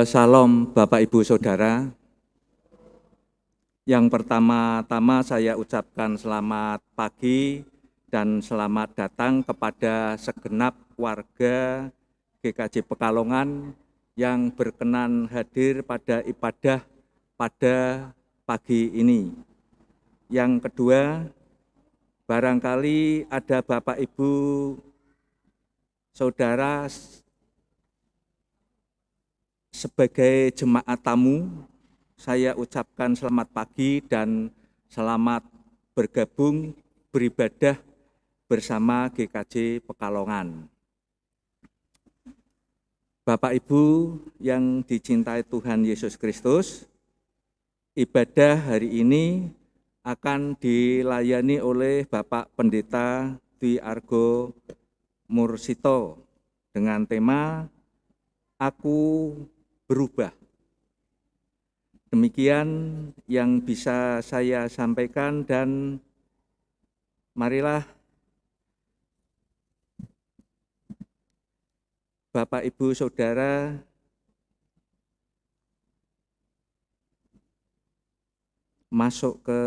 Salam Bapak Ibu Saudara. Yang pertama-tama saya ucapkan selamat pagi dan selamat datang kepada segenap warga GKJ Pekalongan yang berkenan hadir pada ibadah pada pagi ini. Yang kedua, barangkali ada Bapak Ibu Saudara sebagai jemaat tamu, saya ucapkan selamat pagi dan selamat bergabung beribadah bersama GKJ Pekalongan. Bapak Ibu yang dicintai Tuhan Yesus Kristus, ibadah hari ini akan dilayani oleh Bapak Pendeta Dwi Argo Mursito dengan tema Aku Berubah. Demikian yang bisa saya sampaikan dan marilah Bapak Ibu Saudara masuk ke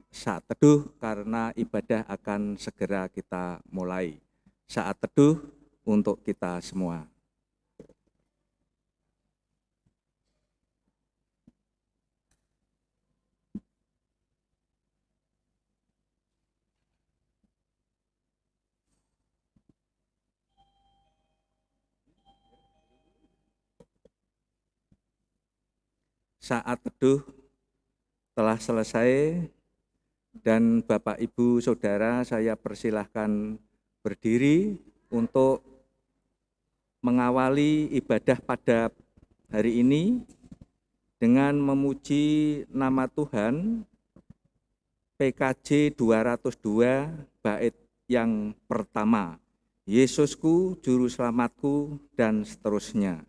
saat teduh karena ibadah akan segera kita mulai. Saat teduh untuk kita semua. Saat teduh telah selesai dan Bapak Ibu Saudara saya persilahkan berdiri untuk mengawali ibadah pada hari ini dengan memuji nama Tuhan PKJ 202 bait yang pertama, Yesusku Juru Selamatku dan seterusnya.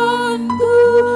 Harapanku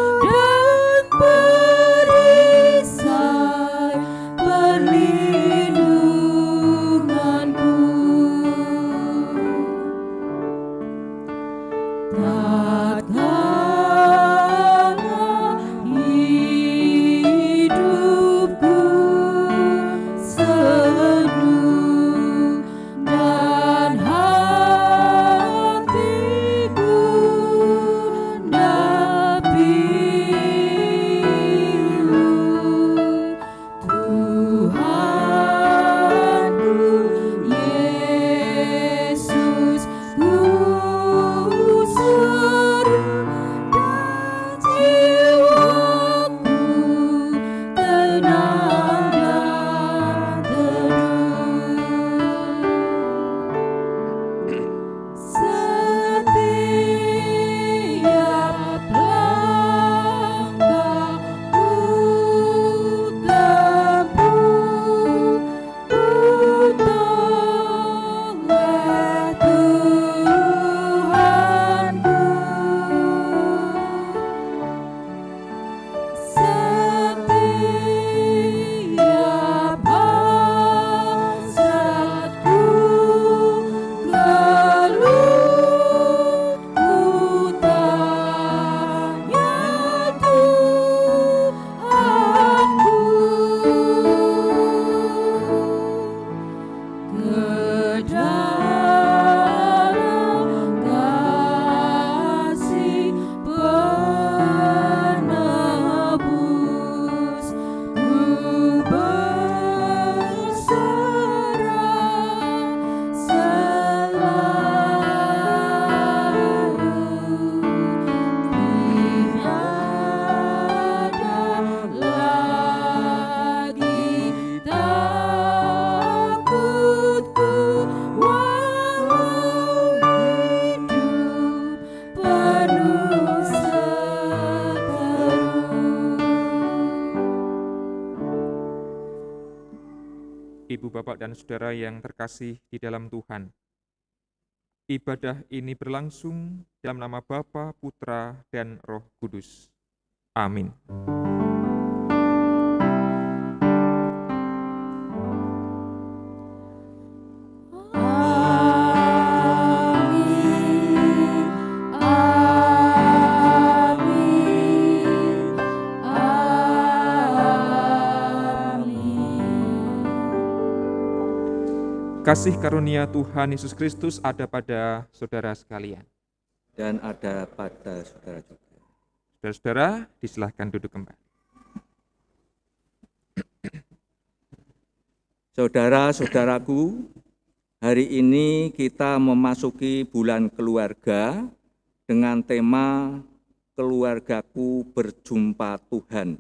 Ibu, Bapak, dan Saudara yang terkasih di dalam Tuhan. Ibadah ini berlangsung dalam nama Bapa, Putra, dan Roh Kudus. Amin. Kasih karunia Tuhan Yesus Kristus ada pada saudara sekalian. Dan ada pada saudara juga. Saudara-saudara, disilahkan duduk kembali. Saudara-saudaraku, hari ini kita memasuki bulan keluarga dengan tema Keluargaku Berjumpa Tuhan.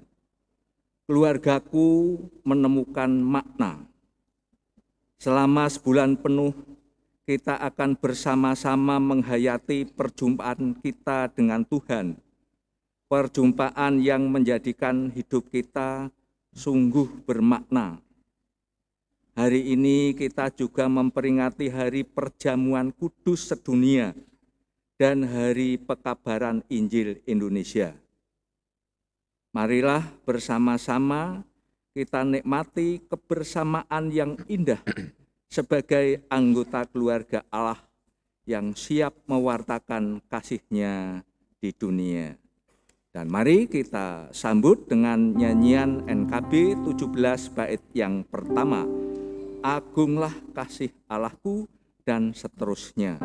Keluargaku menemukan makna. Selama sebulan penuh, kita akan bersama-sama menghayati perjumpaan kita dengan Tuhan. Perjumpaan yang menjadikan hidup kita sungguh bermakna. Hari ini kita juga memperingati Hari Perjamuan Kudus Sedunia dan Hari Pekabaran Injil Indonesia. Marilah bersama-sama kita nikmati kebersamaan yang indah sebagai anggota keluarga Allah yang siap mewartakan kasih-Nya di dunia. Dan mari kita sambut dengan nyanyian NKB 17 bait yang pertama, Agunglah kasih Allahku, dan seterusnya.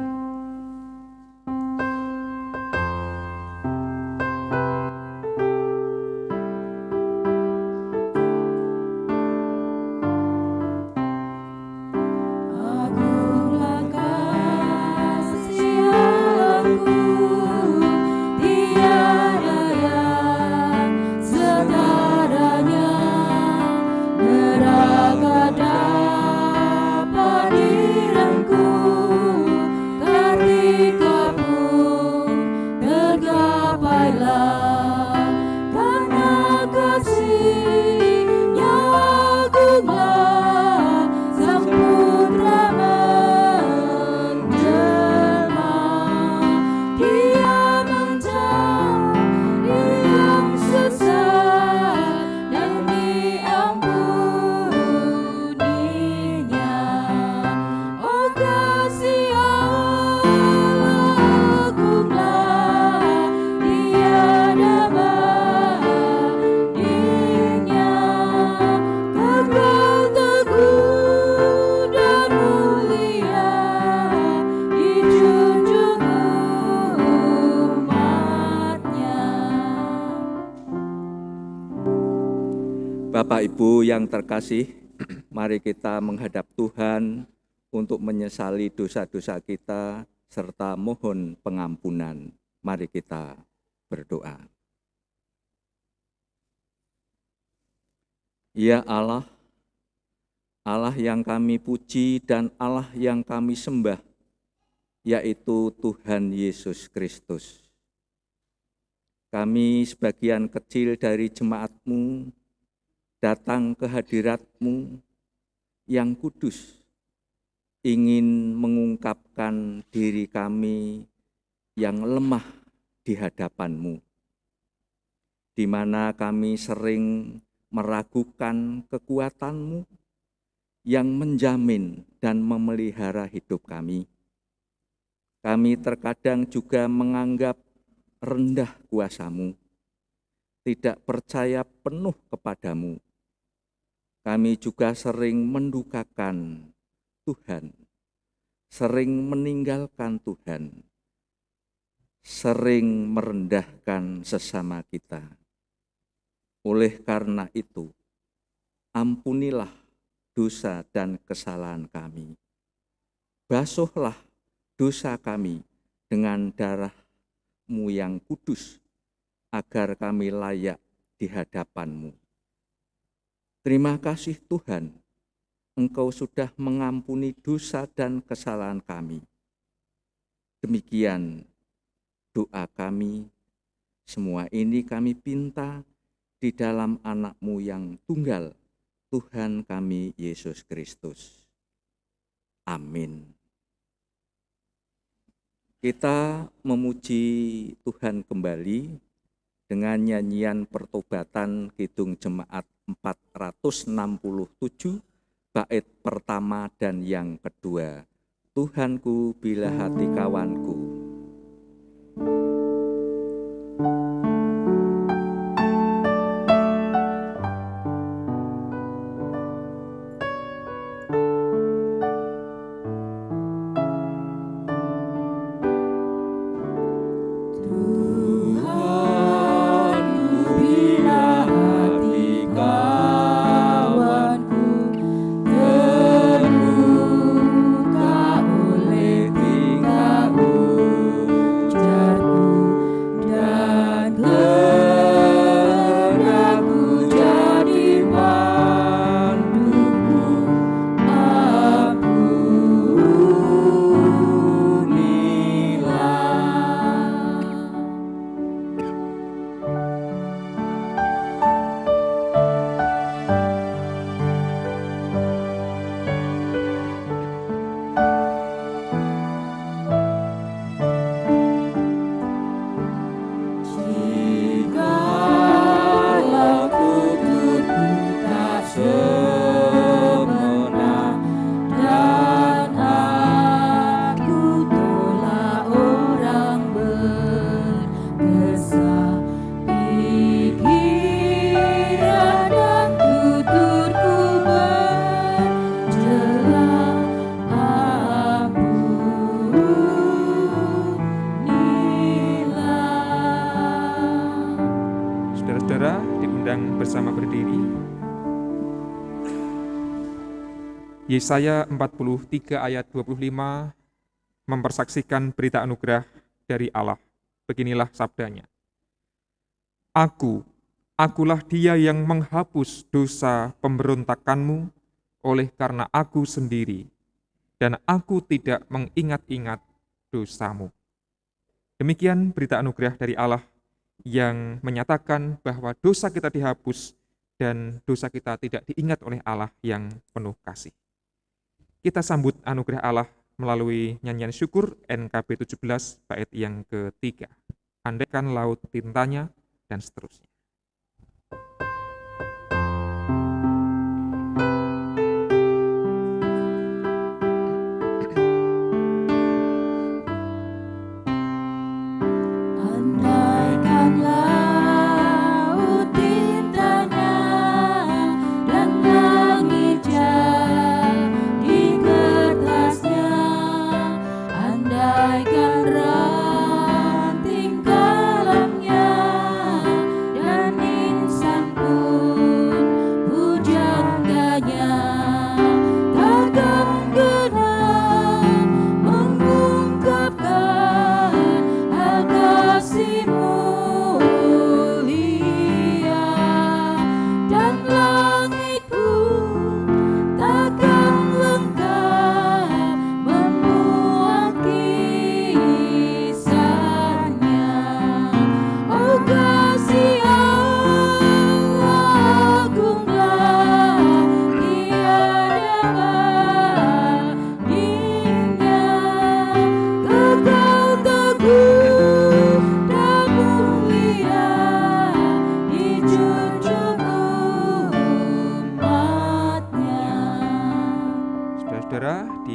Bapak Ibu yang terkasih, mari kita menghadap Tuhan untuk menyesali dosa-dosa kita serta mohon pengampunan. Mari kita berdoa. Ya Allah, Allah yang kami puji dan Allah yang kami sembah, yaitu Tuhan Yesus Kristus. Kami sebagian kecil dari jemaat-Mu datang ke hadirat-Mu yang kudus, ingin mengungkapkan diri kami yang lemah di hadapan-Mu, di mana kami sering meragukan kekuatan-Mu yang menjamin dan memelihara hidup kami. Kami terkadang juga menganggap rendah kuasa-Mu, tidak percaya penuh kepadamu. Kami juga sering mendukakan Tuhan, sering meninggalkan Tuhan, sering merendahkan sesama kita. Oleh karena itu, ampunilah dosa dan kesalahan kami. Basuhlah dosa kami dengan darah-Mu yang kudus, agar kami layak di hadapan-Mu. Terima kasih Tuhan, Engkau sudah mengampuni dosa dan kesalahan kami. Demikian doa kami, semua ini kami pinta di dalam anak-Mu yang tunggal, Tuhan kami Yesus Kristus. Amin. Kita memuji Tuhan kembali dengan nyanyian pertobatan Kidung Jemaat 467, bait pertama dan yang kedua. Tuhanku bila hati kawanku. Bersama berdiri. Yesaya 43 ayat 25 mempersaksikan berita anugerah dari Allah. Beginilah sabdanya. Akulah dia yang menghapus dosa pemberontakanmu oleh karena aku sendiri, dan aku tidak mengingat-ingat dosamu. Demikian berita anugerah dari Allah yang menyatakan bahwa dosa kita dihapus dan dosa kita tidak diingat oleh Allah yang penuh kasih. Kita sambut anugerah Allah melalui nyanyian syukur NKB 17 bait yang ketiga. Andaikan laut tintanya dan seterusnya.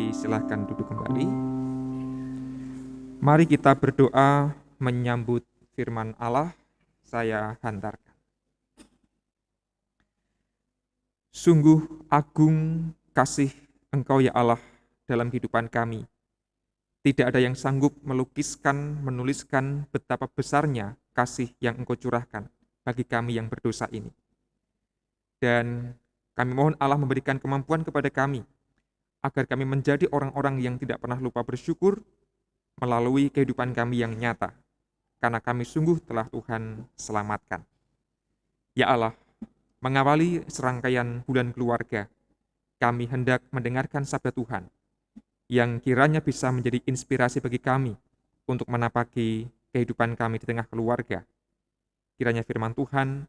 Silahkan duduk kembali. Mari kita berdoa menyambut firman Allah. Saya hantarkan. Sungguh agung kasih Engkau ya Allah dalam kehidupan kami. Tidak ada yang sanggup melukiskan, menuliskan betapa besarnya kasih yang Engkau curahkan bagi kami yang berdosa ini. Dan kami mohon Allah memberikan kemampuan kepada kami agar kami menjadi orang-orang yang tidak pernah lupa bersyukur melalui kehidupan kami yang nyata, karena kami sungguh telah Tuhan selamatkan. Ya Allah, mengawali serangkaian bulan keluarga, kami hendak mendengarkan sabda Tuhan, yang kiranya bisa menjadi inspirasi bagi kami untuk menapaki kehidupan kami di tengah keluarga. Kiranya firman Tuhan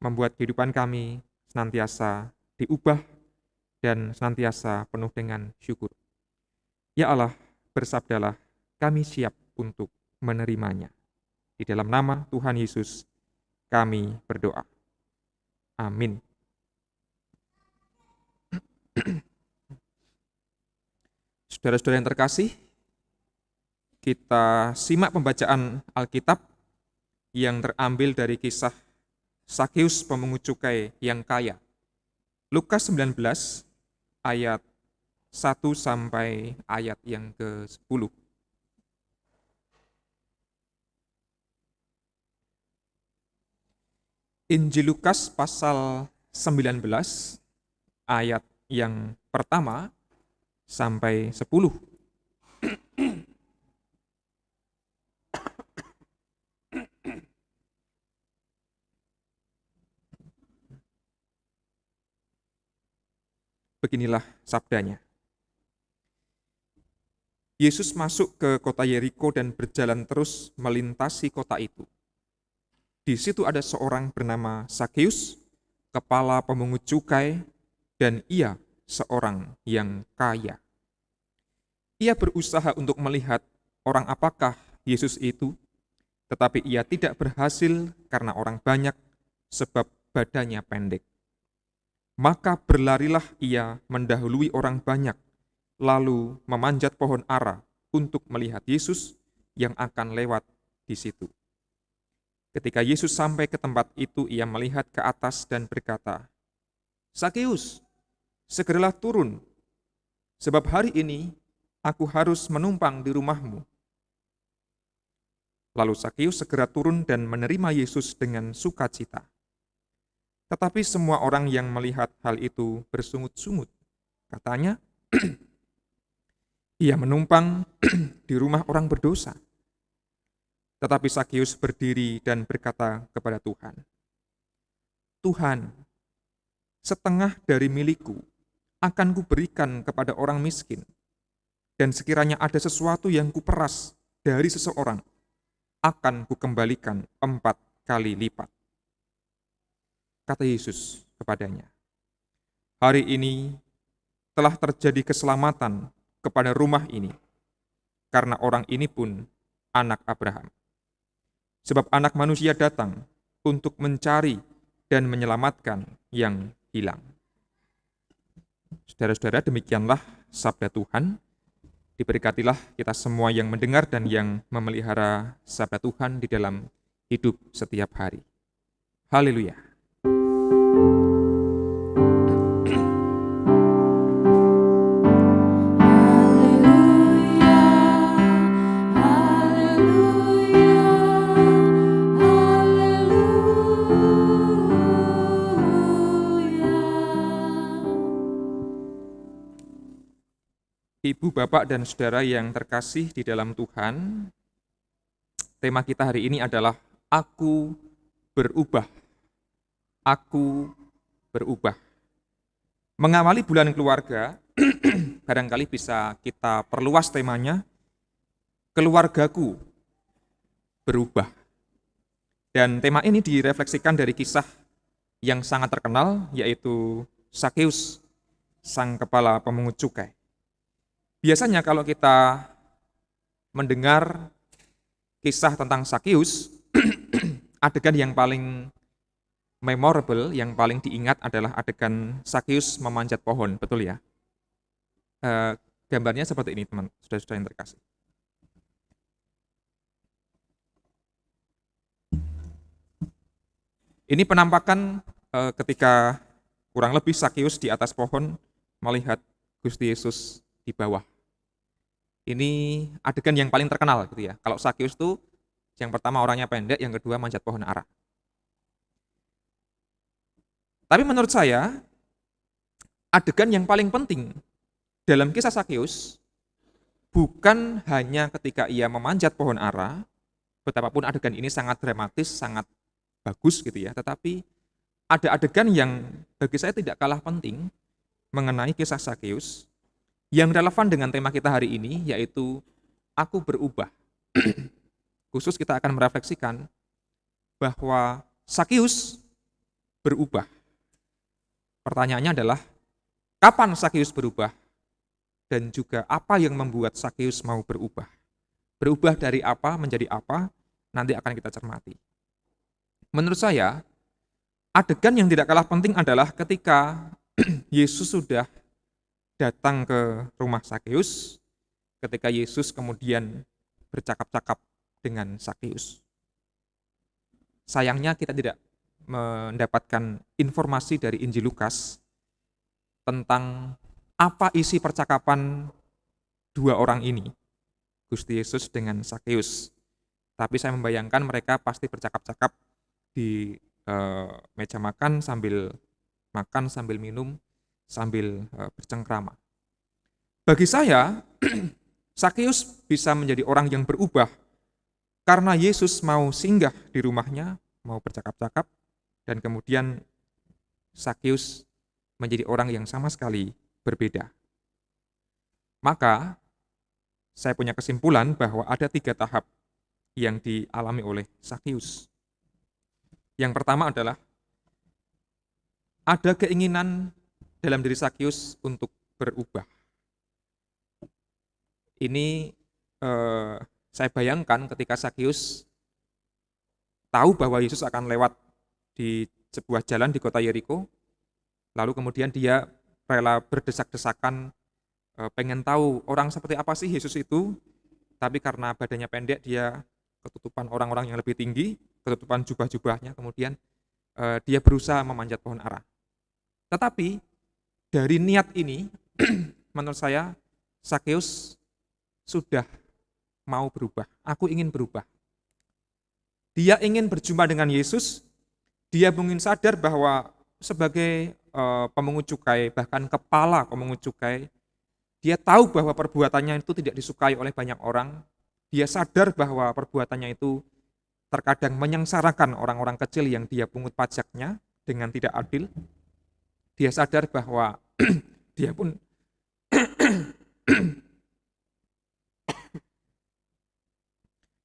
membuat kehidupan kami senantiasa diubah, dan senantiasa penuh dengan syukur. Ya Allah, bersabdalah, kami siap untuk menerimanya. Di dalam nama Tuhan Yesus, kami berdoa. Amin. Saudara-saudara yang terkasih, kita simak pembacaan Alkitab yang terambil dari kisah Sakeus pemungut cukai yang kaya. Lukas 19 ayat 1 sampai ayat yang ke-10. Injil Lukas pasal 19 ayat yang pertama sampai 10. Beginilah sabdanya. Yesus masuk ke kota Yeriko dan berjalan terus melintasi kota itu. Di situ ada seorang bernama Sakeus, kepala pemungut cukai, dan ia seorang yang kaya. Ia berusaha untuk melihat orang apakah Yesus itu, tetapi ia tidak berhasil karena orang banyak, sebab badannya pendek. Maka berlarilah ia mendahului orang banyak, lalu memanjat pohon ara untuk melihat Yesus yang akan lewat di situ. Ketika Yesus sampai ke tempat itu, ia melihat ke atas dan berkata, "Sakeus, segeralah turun, sebab hari ini aku harus menumpang di rumahmu." Lalu Sakeus segera turun dan menerima Yesus dengan sukacita. Tetapi semua orang yang melihat hal itu bersungut-sungut. Katanya, ia menumpang di rumah orang berdosa. Tetapi Sakeus berdiri dan berkata kepada Tuhan, "Tuhan, setengah dari milikku akan kuberikan kepada orang miskin, dan sekiranya ada sesuatu yang kuperas dari seseorang, akan kukembalikan 4 kali lipat." Kata Yesus kepadanya, "Hari ini telah terjadi keselamatan kepada rumah ini, karena orang ini pun anak Abraham. Sebab Anak Manusia datang untuk mencari dan menyelamatkan yang hilang." Saudara-saudara, demikianlah sabda Tuhan. Diberkatilah kita semua yang mendengar dan yang memelihara sabda Tuhan di dalam hidup setiap hari. Haleluya. Ibu, Bapak, dan Saudara yang terkasih di dalam Tuhan, tema kita hari ini adalah Aku berubah. Aku berubah. Mengawali bulan keluarga, barangkali bisa kita perluas temanya, keluargaku berubah. Dan tema ini direfleksikan dari kisah yang sangat terkenal, yaitu Sakeus, sang kepala pemungut cukai. Biasanya kalau kita mendengar kisah tentang Sakeus, adegan yang paling memorable, yang paling diingat adalah adegan Sakeus memanjat pohon, betul ya? Gambarnya seperti ini, teman, saudara-saudara yang terkasih. Ini penampakan ketika kurang lebih Sakeus di atas pohon melihat Gusti Yesus di bawah. Ini adegan yang paling terkenal gitu ya. Kalau Sakeus itu yang pertama orangnya pendek, yang kedua manjat pohon ara. Tapi menurut saya, adegan yang paling penting dalam kisah Sakeus bukan hanya ketika ia memanjat pohon ara, betapapun adegan ini sangat dramatis, sangat bagus gitu ya, tetapi ada adegan yang bagi saya tidak kalah penting mengenai kisah Sakeus yang relevan dengan tema kita hari ini, yaitu Aku berubah. Khusus kita akan merefleksikan bahwa Sakeus berubah. Pertanyaannya adalah, kapan Sakeus berubah? Dan juga apa yang membuat Sakeus mau berubah? Berubah dari apa menjadi apa? Nanti akan kita cermati. Menurut saya, adegan yang tidak kalah penting adalah ketika Yesus sudah datang ke rumah Sakeus, ketika Yesus kemudian bercakap-cakap dengan Sakeus. Sayangnya kita tidak mendapatkan informasi dari Injil Lukas tentang apa isi percakapan dua orang ini, Gusti Yesus dengan Sakeus. Tapi saya membayangkan mereka pasti bercakap-cakap di meja makan sambil minum, sambil bercengkrama. Bagi saya, Sakeus bisa menjadi orang yang berubah karena Yesus mau singgah di rumahnya, mau bercakap-cakap, dan kemudian Sakeus menjadi orang yang sama sekali berbeda. Maka, saya punya kesimpulan bahwa ada 3 tahap yang dialami oleh Sakeus. Yang pertama adalah ada keinginan dalam diri Sakeus untuk berubah. Ini saya bayangkan ketika Sakeus tahu bahwa Yesus akan lewat di sebuah jalan di kota Yeriko, lalu kemudian dia rela berdesak-desakan pengen tahu orang seperti apa sih Yesus itu, tapi karena badannya pendek dia ketutupan orang-orang yang lebih tinggi, ketutupan jubah-jubahnya, kemudian dia berusaha memanjat pohon ara. Tetapi dari niat ini, menurut saya Sakeus sudah mau berubah. Aku ingin berubah. Dia ingin berjumpa dengan Yesus, dia mungkin sadar bahwa sebagai pemungut cukai, bahkan kepala pemungut cukai, dia tahu bahwa perbuatannya itu tidak disukai oleh banyak orang. Dia sadar bahwa perbuatannya itu terkadang menyengsarakan orang-orang kecil yang dia pungut pajaknya dengan tidak adil. Dia sadar bahwa dia pun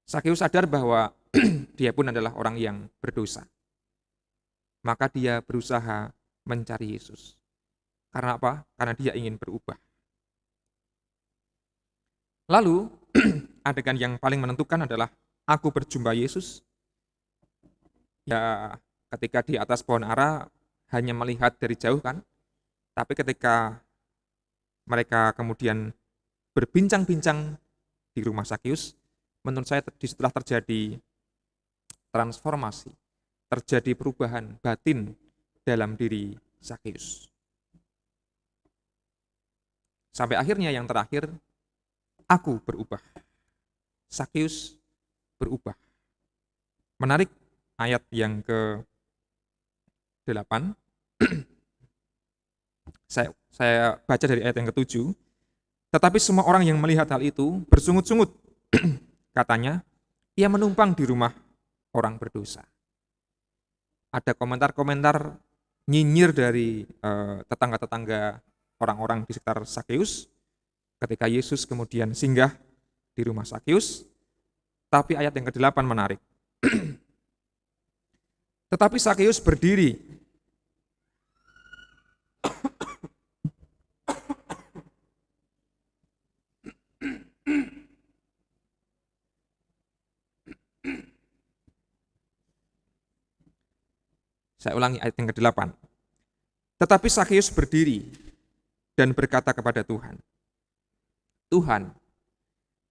Sakeus sadar bahwa dia pun adalah orang yang berdosa. Maka dia berusaha mencari Yesus. Karena apa? Karena dia ingin berubah. Lalu, adegan yang paling menentukan adalah aku berjumpa Yesus. Ya, ketika di atas pohon ara hanya melihat dari jauh kan, tapi ketika mereka kemudian berbincang-bincang di rumah Sakeus, menurut saya setelah terjadi transformasi, terjadi perubahan batin dalam diri Sakeus. Sampai akhirnya yang terakhir, aku berubah. Sakeus berubah. Menarik ayat yang ke-8. Saya baca dari ayat yang ke-7. Tetapi semua orang yang melihat hal itu bersungut-sungut. Katanya, ia menumpang di rumah orang berdosa. Ada komentar-komentar nyinyir dari tetangga-tetangga orang-orang di sekitar Sakeus ketika Yesus kemudian singgah di rumah Sakeus. Tapi ayat yang ke-8 menarik. Tetapi Sakeus berdiri Saya ulangi ayat yang ke-8. Tetapi Sakeus berdiri dan berkata kepada Tuhan, Tuhan,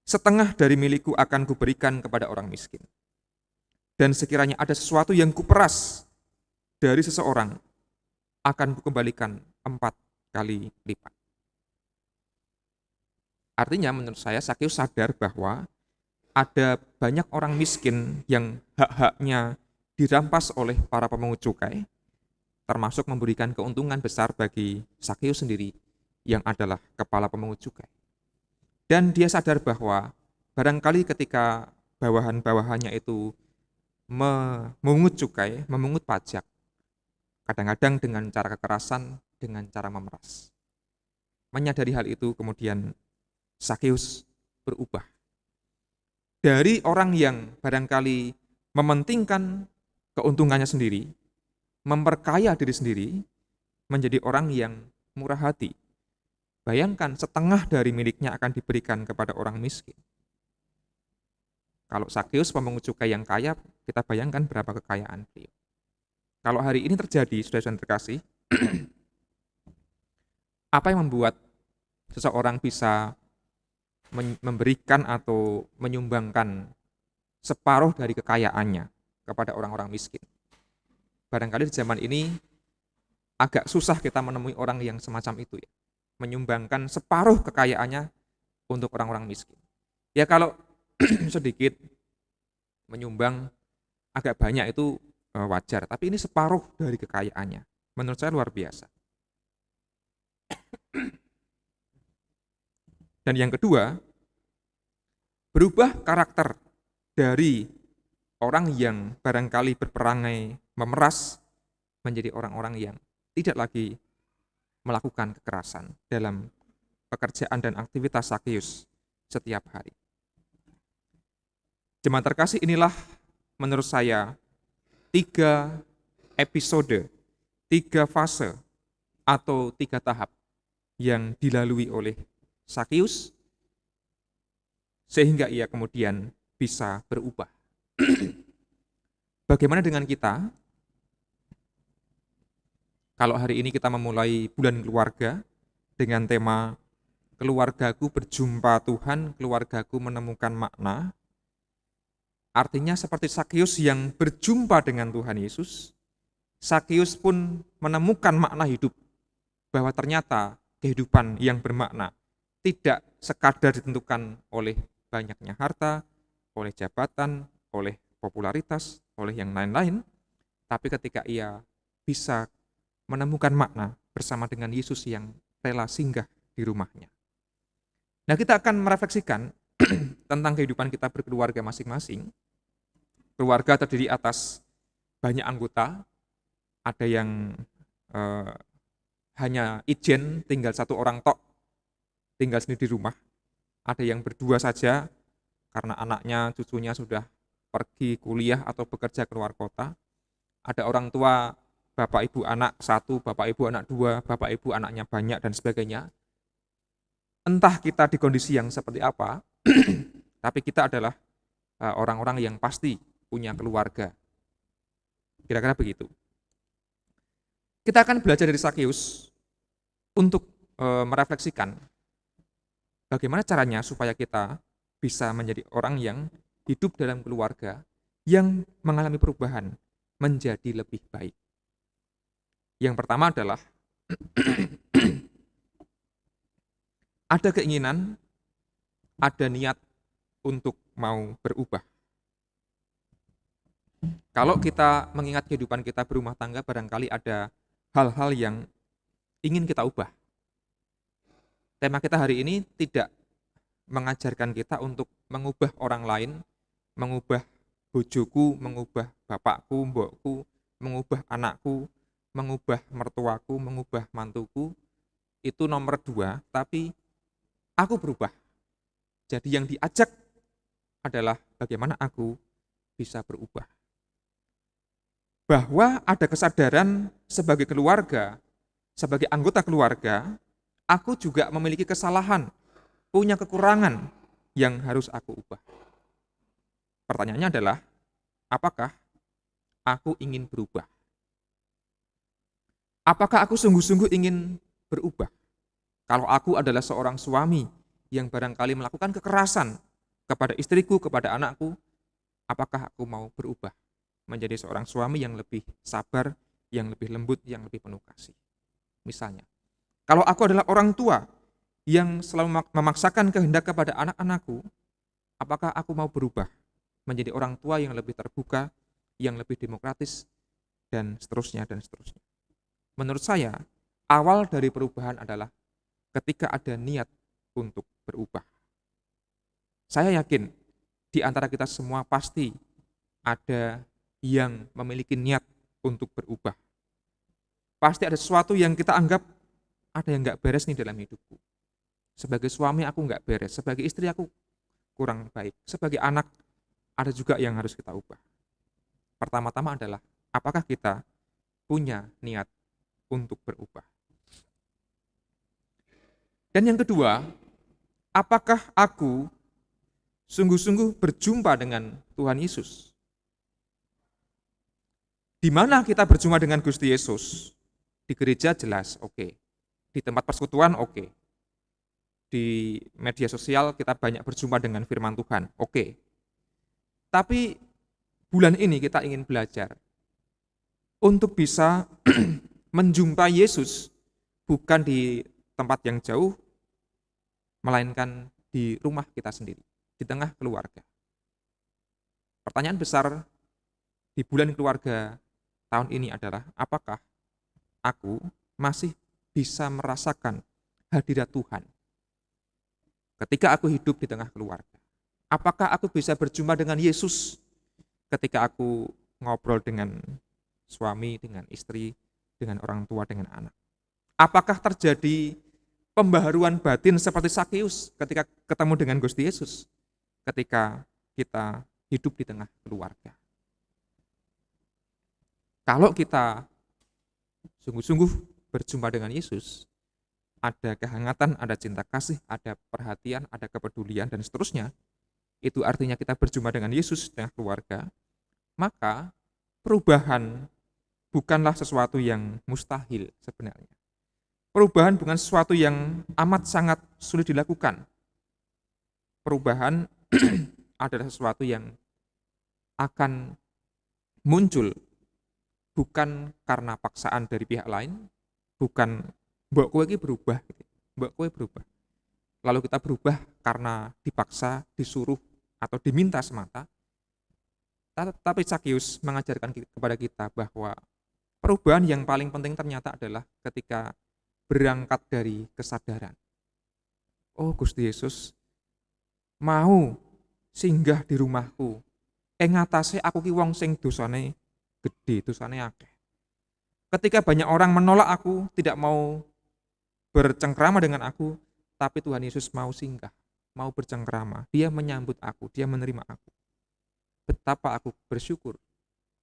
setengah dari milikku akan kuberikan kepada orang miskin. Dan sekiranya ada sesuatu yang kuperas dari seseorang, akan kukembalikan 4 kali lipat. Artinya menurut saya Sakeus sadar bahwa ada banyak orang miskin yang hak-haknya dirampas oleh para pemungut cukai, termasuk memberikan keuntungan besar bagi Sakeus sendiri yang adalah kepala pemungut cukai. Dan dia sadar bahwa barangkali ketika bawahan-bawahannya itu memungut cukai, memungut pajak, kadang-kadang dengan cara kekerasan, dengan cara memeras. Menyadari hal itu kemudian Sakeus berubah. Dari orang yang barangkali mementingkan keuntungannya sendiri, memperkaya diri sendiri, menjadi orang yang murah hati. Bayangkan setengah dari miliknya akan diberikan kepada orang miskin. Kalau Sakeus pemungut cukai yang kaya, kita bayangkan berapa kekayaan beliau. Kalau hari ini terjadi, saudara-saudara terkasih, apa yang membuat seseorang bisa memberikan atau menyumbangkan separuh dari kekayaannya kepada orang-orang miskin? Barangkali di zaman ini agak susah kita menemui orang yang semacam itu ya, menyumbangkan separuh kekayaannya untuk orang-orang miskin. Ya kalau sedikit menyumbang agak banyak itu wajar, tapi ini separuh dari kekayaannya. Menurut saya luar biasa. Dan yang kedua, berubah karakter dari orang yang barangkali berperangai memeras menjadi orang-orang yang tidak lagi melakukan kekerasan dalam pekerjaan dan aktivitas Sakeus setiap hari. Jemaat terkasih, inilah menurut saya 3 episode, 3 fase atau 3 tahap yang dilalui oleh Sakeus sehingga ia kemudian bisa berubah. Bagaimana dengan kita? Kalau hari ini kita memulai bulan keluarga dengan tema keluargaku berjumpa Tuhan, keluargaku menemukan makna, artinya seperti Sakeus yang berjumpa dengan Tuhan Yesus, Sakeus pun menemukan makna hidup, bahwa ternyata kehidupan yang bermakna tidak sekadar ditentukan oleh banyaknya harta, oleh jabatan, oleh popularitas, oleh yang lain-lain, tapi ketika ia bisa menemukan makna bersama dengan Yesus yang rela singgah di rumahnya. Nah, kita akan merefleksikan tentang kehidupan kita berkeluarga masing-masing. Keluarga terdiri atas banyak anggota, ada yang hanya ijen tinggal 1 orang tok, tinggal sendiri di rumah. Ada yang berdua saja karena anaknya, cucunya sudah pergi kuliah atau bekerja keluar kota. Ada orang tua, bapak ibu anak 1, bapak ibu anak 2, bapak ibu anaknya banyak dan sebagainya. Entah kita di kondisi yang seperti apa, tapi kita adalah orang-orang yang pasti punya keluarga. Kira-kira begitu. Kita akan belajar dari Sakeus untuk merefleksikan bagaimana caranya supaya kita bisa menjadi orang yang hidup dalam keluarga yang mengalami perubahan menjadi lebih baik. Yang pertama adalah ada keinginan, ada niat untuk mau berubah. Kalau kita mengingat kehidupan kita berumah tangga, barangkali ada hal-hal yang ingin kita ubah. Tema kita hari ini tidak mengajarkan kita untuk mengubah orang lain, mengubah bojoku, mengubah bapakku, mbokku, mengubah anakku, mengubah mertuaku, mengubah mantuku. Itu nomor 2, tapi aku berubah. Jadi yang diajak adalah bagaimana aku bisa berubah. Bahwa ada kesadaran sebagai keluarga, sebagai anggota keluarga, aku juga memiliki kesalahan, punya kekurangan yang harus aku ubah. Pertanyaannya adalah, apakah aku ingin berubah? Apakah aku sungguh-sungguh ingin berubah? Kalau aku adalah seorang suami yang barangkali melakukan kekerasan kepada istriku, kepada anakku, apakah aku mau berubah menjadi seorang suami yang lebih sabar, yang lebih lembut, yang lebih penuh kasih? Misalnya, kalau aku adalah orang tua yang selalu memaksakan kehendak kepada anak-anakku, apakah aku mau berubah menjadi orang tua yang lebih terbuka, yang lebih demokratis, dan seterusnya, dan seterusnya. Menurut saya, awal dari perubahan adalah ketika ada niat untuk berubah. Saya yakin di antara kita semua pasti ada yang memiliki niat untuk berubah. Pasti ada sesuatu yang kita anggap ada yang nggak beres nih dalam hidupku. Sebagai suami aku nggak beres, sebagai istri aku kurang baik, sebagai anak ada juga yang harus kita ubah. Pertama-tama adalah apakah kita punya niat untuk berubah. Dan yang kedua, apakah aku sungguh-sungguh berjumpa dengan Tuhan Yesus? Di mana kita berjumpa dengan Gusti Yesus? Di gereja jelas, oke. Di tempat persekutuan, oke. Di media sosial kita banyak berjumpa dengan firman Tuhan, oke. Tapi bulan ini kita ingin belajar untuk bisa menjumpai Yesus bukan di tempat yang jauh, melainkan di rumah kita sendiri, di tengah keluarga. Pertanyaan besar di bulan keluarga tahun ini adalah, apakah aku masih bisa merasakan hadirat Tuhan ketika aku hidup di tengah keluarga? Apakah aku bisa berjumpa dengan Yesus ketika aku ngobrol dengan suami, dengan istri, dengan orang tua, dengan anak? Apakah terjadi pembaharuan batin seperti Sakeus ketika ketemu dengan Gusti Yesus ketika kita hidup di tengah keluarga? Kalau kita sungguh-sungguh berjumpa dengan Yesus, ada kehangatan, ada cinta kasih, ada perhatian, ada kepedulian, dan seterusnya, itu artinya kita berjumpa dengan Yesus dengan keluarga, maka perubahan bukanlah sesuatu yang mustahil sebenarnya. Perubahan bukan sesuatu yang amat sangat sulit dilakukan. Perubahan adalah sesuatu yang akan muncul bukan karena paksaan dari pihak lain, bukan mbok kowe iki berubah, mbok kowe berubah. Lalu kita berubah karena dipaksa, disuruh, atau diminta semata. Tapi Sakeus mengajarkan kepada kita bahwa perubahan yang paling penting ternyata adalah ketika berangkat dari kesadaran. Oh, Gusti Yesus mau singgah di rumahku. Ngatasi aku ki wong sing dosane gede, dosane akeh. Ketika banyak orang menolak aku, tidak mau bercengkrama dengan aku, tapi Tuhan Yesus mau singgah, mau bercengkrama. Dia menyambut aku, dia menerima aku. Betapa aku bersyukur,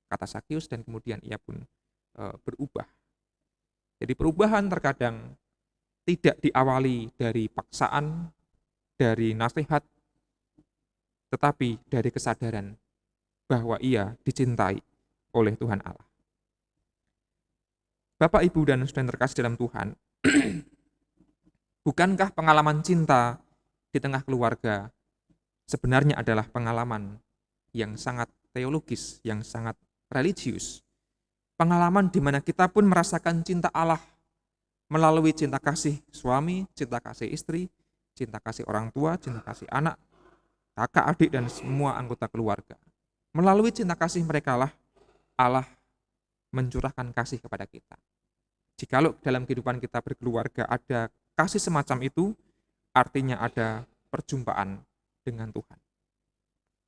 kata Sakeus, dan kemudian ia pun berubah. Jadi perubahan terkadang tidak diawali dari paksaan, dari nasihat, tetapi dari kesadaran bahwa ia dicintai oleh Tuhan Allah. Bapak, Ibu, dan saudara yang terkasih dalam Tuhan, bukankah pengalaman cinta di tengah keluarga sebenarnya adalah pengalaman yang sangat teologis, yang sangat religius? Pengalaman di mana kita pun merasakan cinta Allah melalui cinta kasih suami, cinta kasih istri, cinta kasih orang tua, cinta kasih anak, kakak, adik, dan semua anggota keluarga. Melalui cinta kasih mereka lah Allah mencurahkan kasih kepada kita. Jikalau dalam kehidupan kita berkeluarga ada kasih semacam itu, artinya ada perjumpaan dengan Tuhan.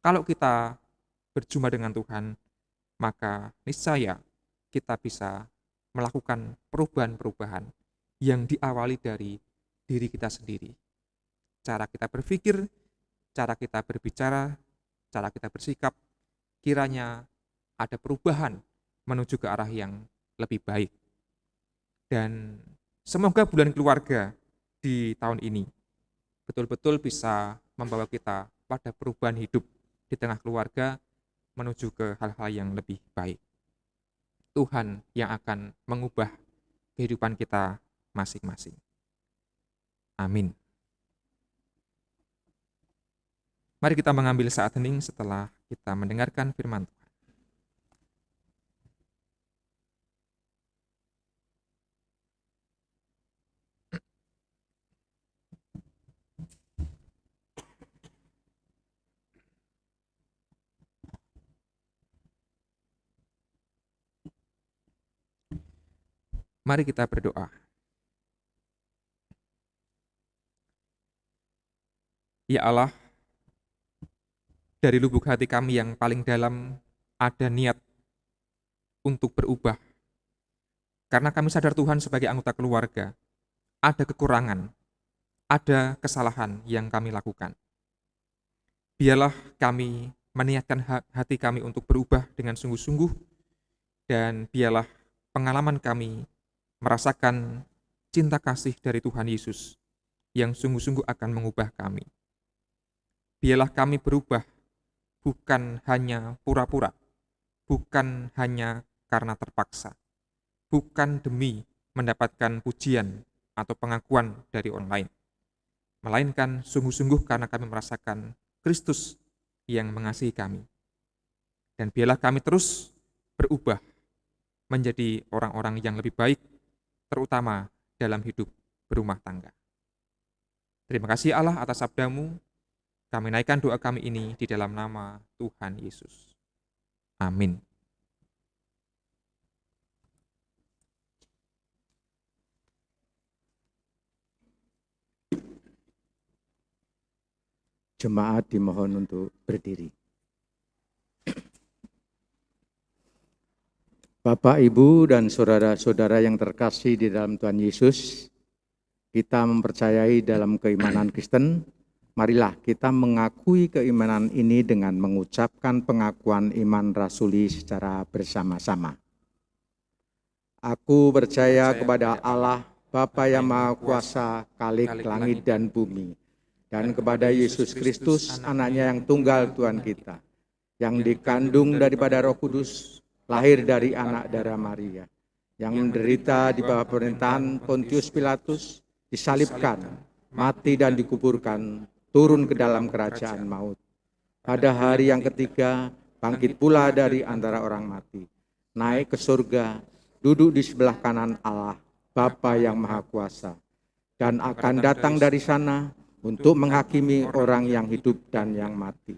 Kalau kita berjumpa dengan Tuhan, maka niscaya kita bisa melakukan perubahan-perubahan yang diawali dari diri kita sendiri. Cara kita berpikir, cara kita berbicara, cara kita bersikap, kiranya ada perubahan menuju ke arah yang lebih baik. Dan semoga bulan keluarga di tahun ini betul-betul bisa membawa kita pada perubahan hidup di tengah keluarga menuju ke hal-hal yang lebih baik. Tuhan yang akan mengubah kehidupan kita masing-masing. Amin. Mari kita mengambil saat hening setelah kita mendengarkan firman Tuhan. Mari kita berdoa. Ya Allah, dari lubuk hati kami yang paling dalam ada niat untuk berubah. Karena kami sadar Tuhan sebagai anggota keluarga, ada kekurangan, ada kesalahan yang kami lakukan. Biarlah kami meniatkan hati kami untuk berubah dengan sungguh-sungguh, dan biarlah pengalaman kami merasakan cinta kasih dari Tuhan Yesus yang sungguh-sungguh akan mengubah kami. Biarlah kami berubah bukan hanya pura-pura, bukan hanya karena terpaksa, bukan demi mendapatkan pujian atau pengakuan dari orang lain, melainkan sungguh-sungguh karena kami merasakan Kristus yang mengasihi kami. Dan biarlah kami terus berubah menjadi orang-orang yang lebih baik, terutama dalam hidup berumah tangga. Terima kasih Allah atas sabda-Mu. Kami naikkan doa kami ini di dalam nama Tuhan Yesus. Amin. Jemaat dimohon untuk berdiri. Bapak, Ibu, dan saudara-saudara yang terkasih di dalam Tuhan Yesus, kita mempercayai dalam keimanan Kristen. Marilah kita mengakui keimanan ini dengan mengucapkan pengakuan iman rasuli secara bersama-sama. Aku percaya kepada Allah, Bapa yang Maha Kuasa, Khalik langit dan bumi, dan kepada Yesus Kristus, anaknya yang tunggal Tuhan kita, yang dikandung daripada Roh Kudus, lahir dari anak darah Maria, yang menderita di bawah pemerintahan Pontius Pilatus, disalibkan, mati dan dikuburkan, turun ke dalam kerajaan maut. Pada hari yang ketiga, bangkit pula dari antara orang mati, naik ke surga, duduk di sebelah kanan Allah, Bapa yang Maha Kuasa, dan akan datang dari sana untuk menghakimi orang yang hidup dan yang mati.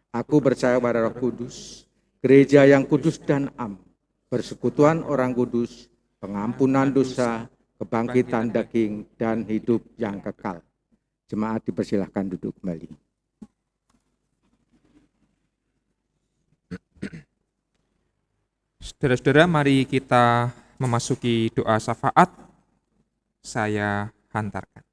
Aku percaya pada Roh Kudus, gereja yang kudus dan am, persekutuan orang kudus, pengampunan dosa, kebangkitan daging, dan hidup yang kekal. Jemaat dipersilahkan duduk kembali. Saudara-saudara, mari kita memasuki doa syafaat. Saya hantarkan.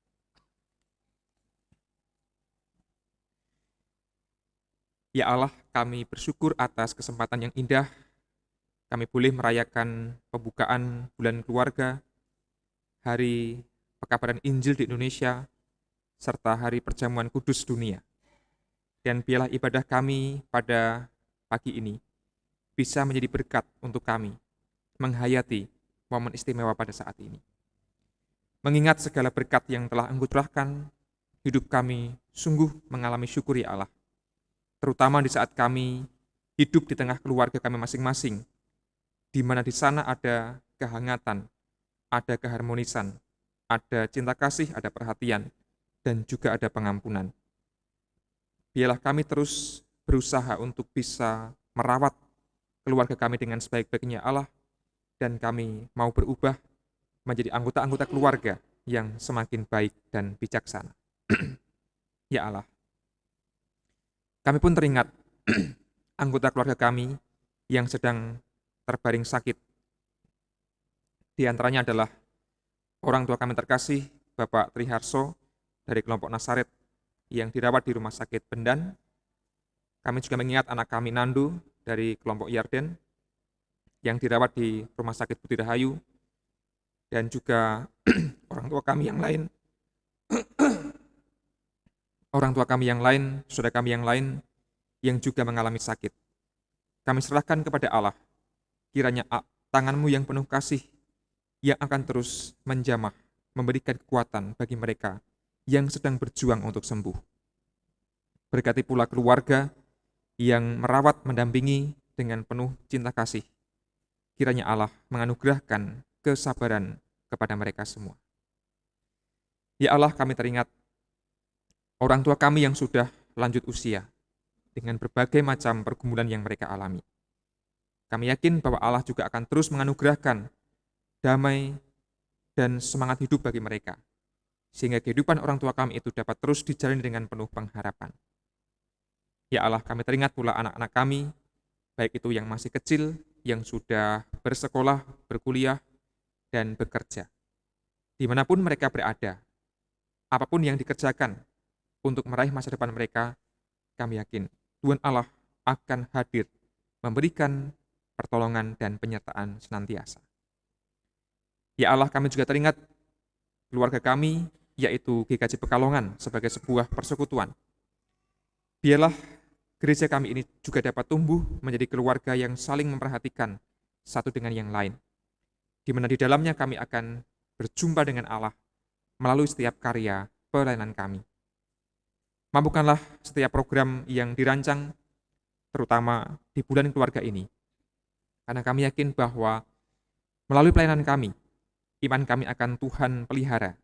Ya Allah, kami bersyukur atas kesempatan yang indah. Kami boleh merayakan pembukaan bulan keluarga, hari pekabaran Injil di Indonesia, serta hari perjamuan kudus dunia. Dan biarlah ibadah kami pada pagi ini bisa menjadi berkat untuk kami menghayati momen istimewa pada saat ini. Mengingat segala berkat yang telah Engkau curahkan, hidup kami sungguh mengalami syukur ya Allah. Terutama di saat kami hidup di tengah keluarga kami masing-masing, di mana di sana ada kehangatan, ada keharmonisan, ada cinta kasih, ada perhatian, dan juga ada pengampunan. Biarlah kami terus berusaha untuk bisa merawat keluarga kami dengan sebaik-baiknya Allah, dan kami mau berubah menjadi anggota-anggota keluarga yang semakin baik dan bijaksana. Ya Allah, kami pun teringat anggota keluarga kami yang sedang terbaring sakit. Di antaranya adalah orang tua kami terkasih, Bapak Triharso dari kelompok Nasaret yang dirawat di Rumah Sakit Bendan. Kami juga mengingat anak kami Nandu dari kelompok Yarden yang dirawat di Rumah Sakit Putri Rahayu, dan juga orang tua kami yang lain, saudara kami yang lain yang juga mengalami sakit. Kami serahkan kepada Allah, kiranya tangan-Mu yang penuh kasih yang akan terus menjamah, memberikan kekuatan bagi mereka yang sedang berjuang untuk sembuh. Berkati pula keluarga yang merawat, mendampingi dengan penuh cinta kasih. Kiranya Allah menganugerahkan kesabaran kepada mereka semua. Ya Allah, kami teringat orang tua kami yang sudah lanjut usia dengan berbagai macam pergumulan yang mereka alami. Kami yakin bahwa Allah juga akan terus menganugerahkan damai dan semangat hidup bagi mereka, sehingga kehidupan orang tua kami itu dapat terus dijalani dengan penuh pengharapan. Ya Allah, kami teringat pula anak-anak kami, baik itu yang masih kecil, yang sudah bersekolah, berkuliah, dan bekerja. Dimanapun mereka berada, apapun yang dikerjakan untuk meraih masa depan mereka, kami yakin Tuhan Allah akan hadir, memberikan pertolongan dan penyertaan senantiasa. Ya Allah, kami juga teringat keluarga kami, yaitu GKJ Pekalongan sebagai sebuah persekutuan. Biarlah gereja kami ini juga dapat tumbuh menjadi keluarga yang saling memperhatikan satu dengan yang lain, di mana di dalamnya kami akan berjumpa dengan Allah melalui setiap karya pelayanan kami. Mampukanlah setiap program yang dirancang, terutama di bulan keluarga ini, karena kami yakin bahwa melalui pelayanan kami, iman kami akan Tuhan pelihara,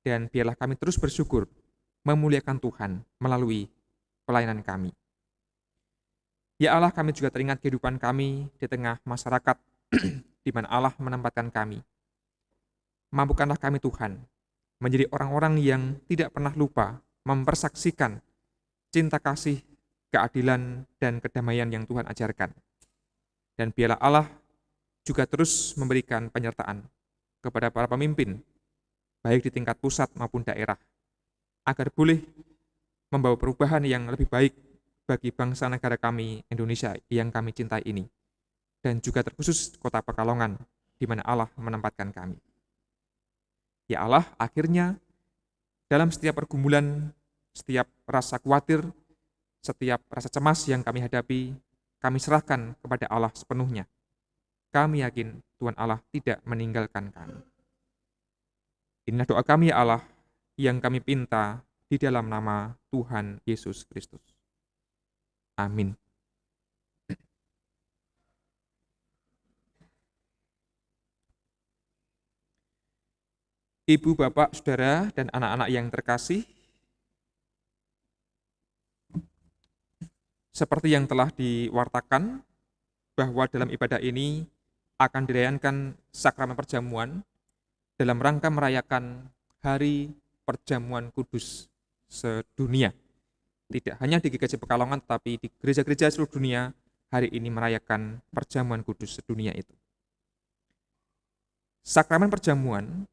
dan biarlah kami terus bersyukur memuliakan Tuhan melalui pelayanan kami. Ya Allah, kami juga teringat kehidupan kami di tengah masyarakat di mana Allah menempatkan kami. Mampukanlah kami Tuhan menjadi orang-orang yang tidak pernah lupa mempersaksikan cinta kasih, keadilan, dan kedamaian yang Tuhan ajarkan. Dan biarlah Allah juga terus memberikan penyertaan kepada para pemimpin, baik di tingkat pusat maupun daerah, agar boleh membawa perubahan yang lebih baik bagi bangsa negara kami, Indonesia, yang kami cintai ini. Dan juga terkhusus kota Pekalongan, di mana Allah menempatkan kami. Ya Allah, akhirnya dalam setiap pergumulan, setiap rasa khawatir, setiap rasa cemas yang kami hadapi, kami serahkan kepada Allah sepenuhnya. Kami yakin Tuhan Allah tidak meninggalkan kami. Inilah doa kami ya Allah, yang kami pinta di dalam nama Tuhan Yesus Kristus. Amin. Ibu, Bapak, Saudara, dan anak-anak yang terkasih, seperti yang telah diwartakan, bahwa dalam ibadah ini akan dirayakan sakramen perjamuan dalam rangka merayakan Hari Perjamuan Kudus sedunia. Tidak hanya di GKJ Pekalongan, tetapi di gereja-gereja seluruh dunia, hari ini merayakan Perjamuan Kudus sedunia itu. Sakramen perjamuan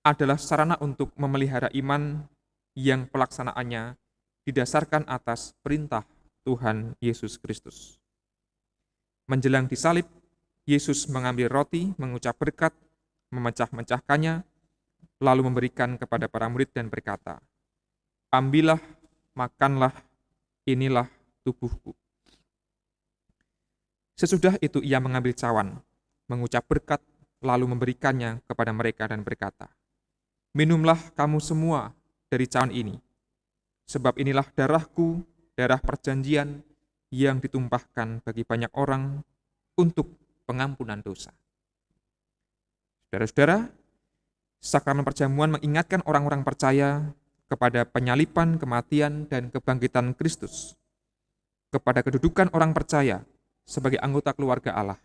adalah sarana untuk memelihara iman yang pelaksanaannya didasarkan atas perintah Tuhan Yesus Kristus. Menjelang disalib, Yesus mengambil roti, mengucap berkat, memecah-mecahkannya, lalu memberikan kepada para murid dan berkata, "Ambillah, makanlah, inilah tubuhku." Sesudah itu ia mengambil cawan, mengucap berkat, lalu memberikannya kepada mereka dan berkata, "Minumlah kamu semua dari cawan ini, sebab inilah darahku, darah perjanjian yang ditumpahkan bagi banyak orang untuk pengampunan dosa." Saudara-saudara, sakramen perjamuan mengingatkan orang-orang percaya kepada penyaliban, kematian, dan kebangkitan Kristus, kepada kedudukan orang percaya sebagai anggota keluarga Allah,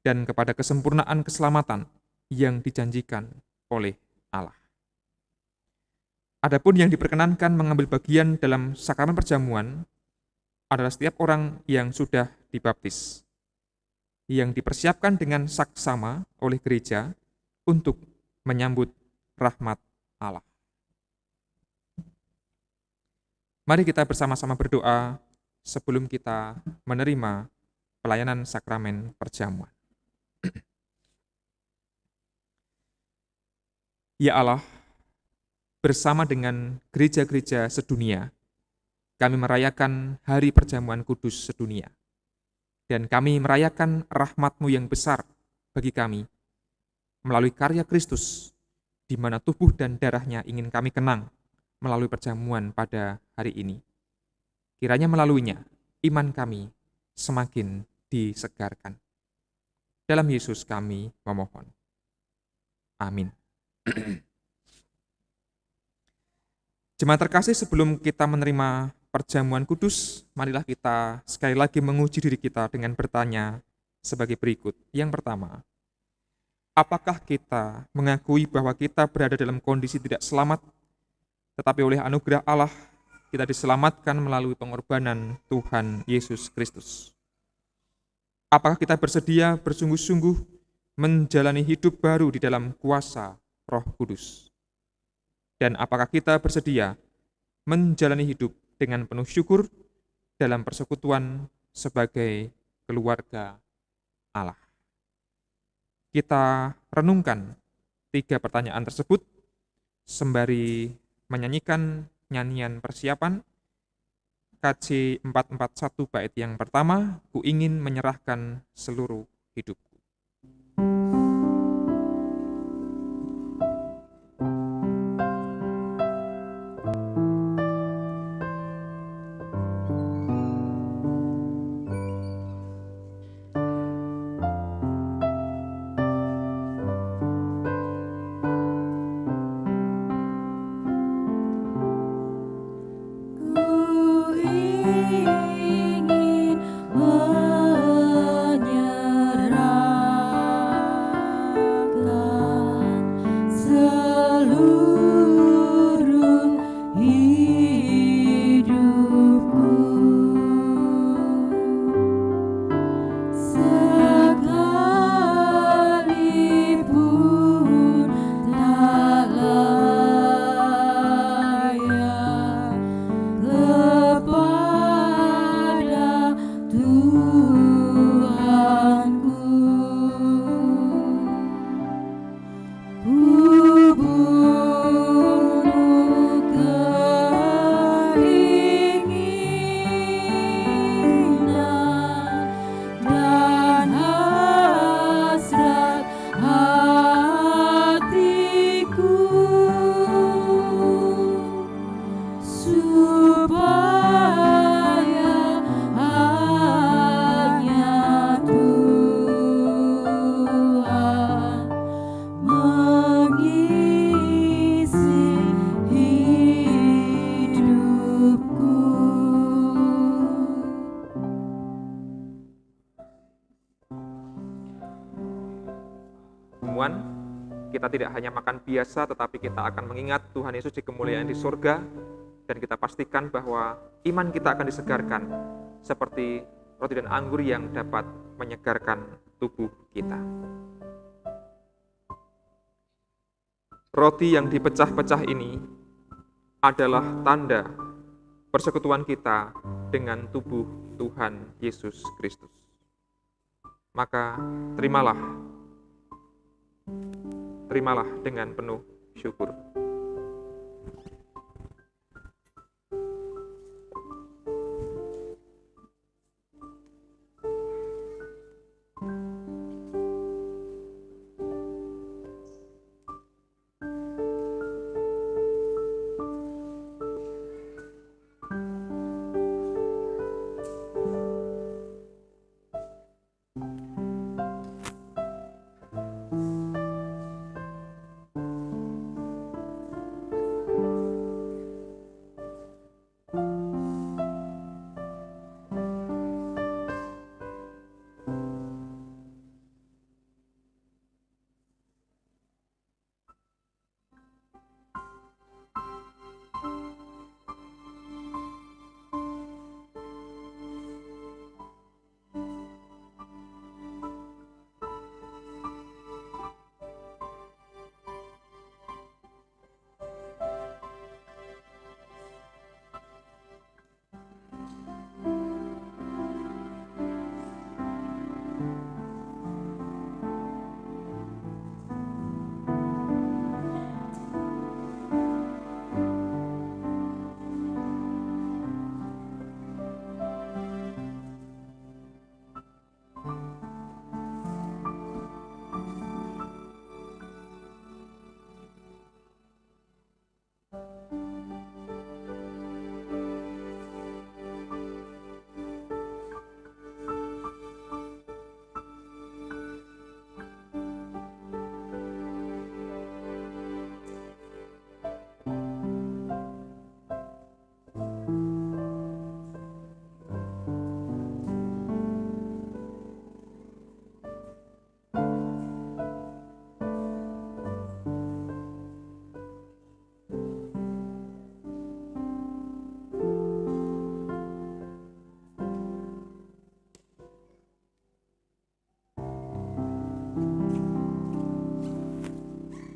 dan kepada kesempurnaan keselamatan yang dijanjikan oleh Allah. Adapun yang diperkenankan mengambil bagian dalam sakramen perjamuan adalah setiap orang yang sudah dibaptis, yang dipersiapkan dengan saksama oleh gereja untuk menyambut rahmat Allah. Mari kita bersama-sama berdoa sebelum kita menerima pelayanan sakramen perjamuan. Ya Allah, bersama dengan gereja-gereja sedunia, kami merayakan Hari Perjamuan Kudus sedunia. Dan kami merayakan rahmat-Mu yang besar bagi kami, melalui karya Kristus, di mana tubuh dan darahnya ingin kami kenang melalui perjamuan pada hari ini. Kiranya melaluinya, iman kami semakin disegarkan. Dalam Yesus kami memohon. Amin. Jemaat terkasih, sebelum kita menerima perjamuan kudus, marilah kita sekali lagi menguji diri kita dengan bertanya sebagai berikut. Yang pertama, apakah kita mengakui bahwa kita berada dalam kondisi tidak selamat, tetapi oleh anugerah Allah kita diselamatkan melalui pengorbanan Tuhan Yesus Kristus? Apakah kita bersedia bersungguh-sungguh menjalani hidup baru di dalam kuasa Roh Kudus? Dan apakah kita bersedia menjalani hidup dengan penuh syukur dalam persekutuan sebagai keluarga Allah? Kita renungkan tiga pertanyaan tersebut sembari menyanyikan nyanyian persiapan KJ 441 bait yang pertama, ku ingin menyerahkan seluruh hidupku. Kita tidak hanya makan biasa, tetapi kita akan mengingat Tuhan Yesus di kemuliaan di surga, dan kita pastikan bahwa iman kita akan disegarkan, seperti roti dan anggur yang dapat menyegarkan tubuh kita. Roti yang dipecah-pecah ini adalah tanda persekutuan kita dengan tubuh Tuhan Yesus Kristus. Maka terimalah dengan penuh syukur.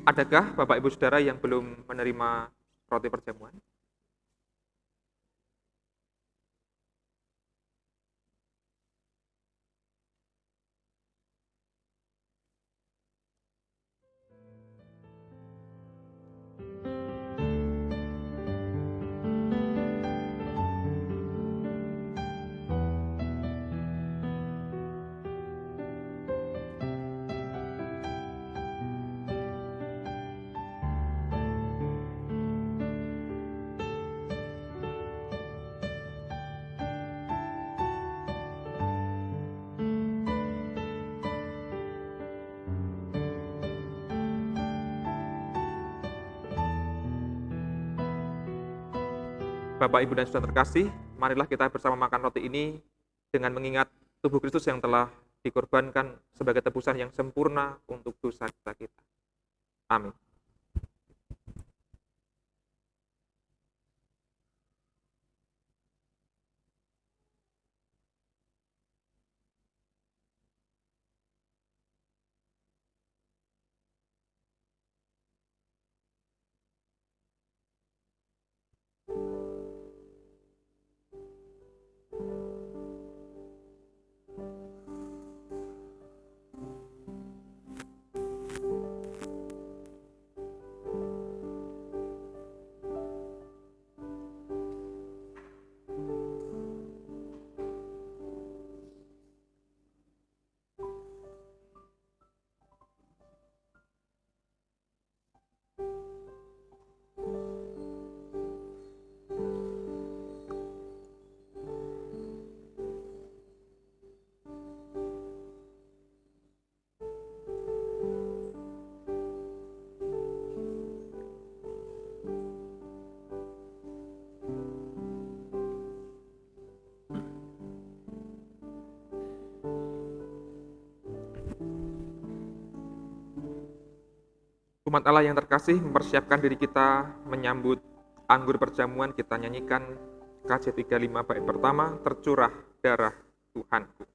Adakah Bapak Ibu Saudara yang belum menerima roti perjamuan? Bapak, Ibu, dan Saudara terkasih, marilah kita bersama makan roti ini dengan mengingat tubuh Kristus yang telah dikorbankan sebagai tebusan yang sempurna untuk dosa-dosa kita. Amin. Umat Allah yang terkasih, mempersiapkan diri kita menyambut anggur perjamuan, kita nyanyikan KJ 35 bait pertama, tercurah darah Tuhanku.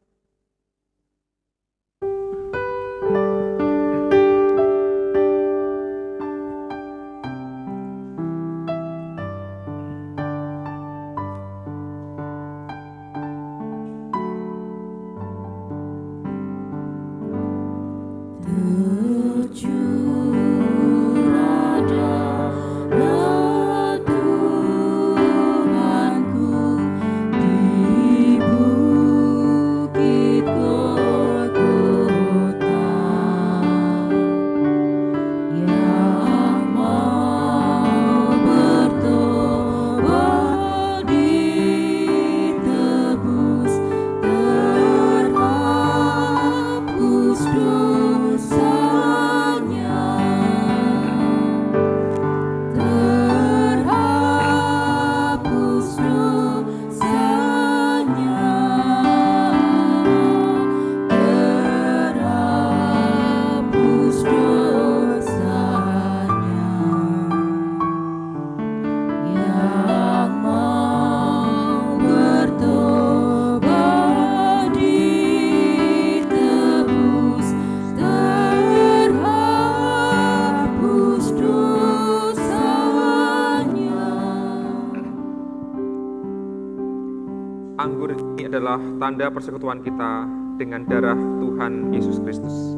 Anggur ini adalah tanda persekutuan kita dengan darah Tuhan Yesus Kristus.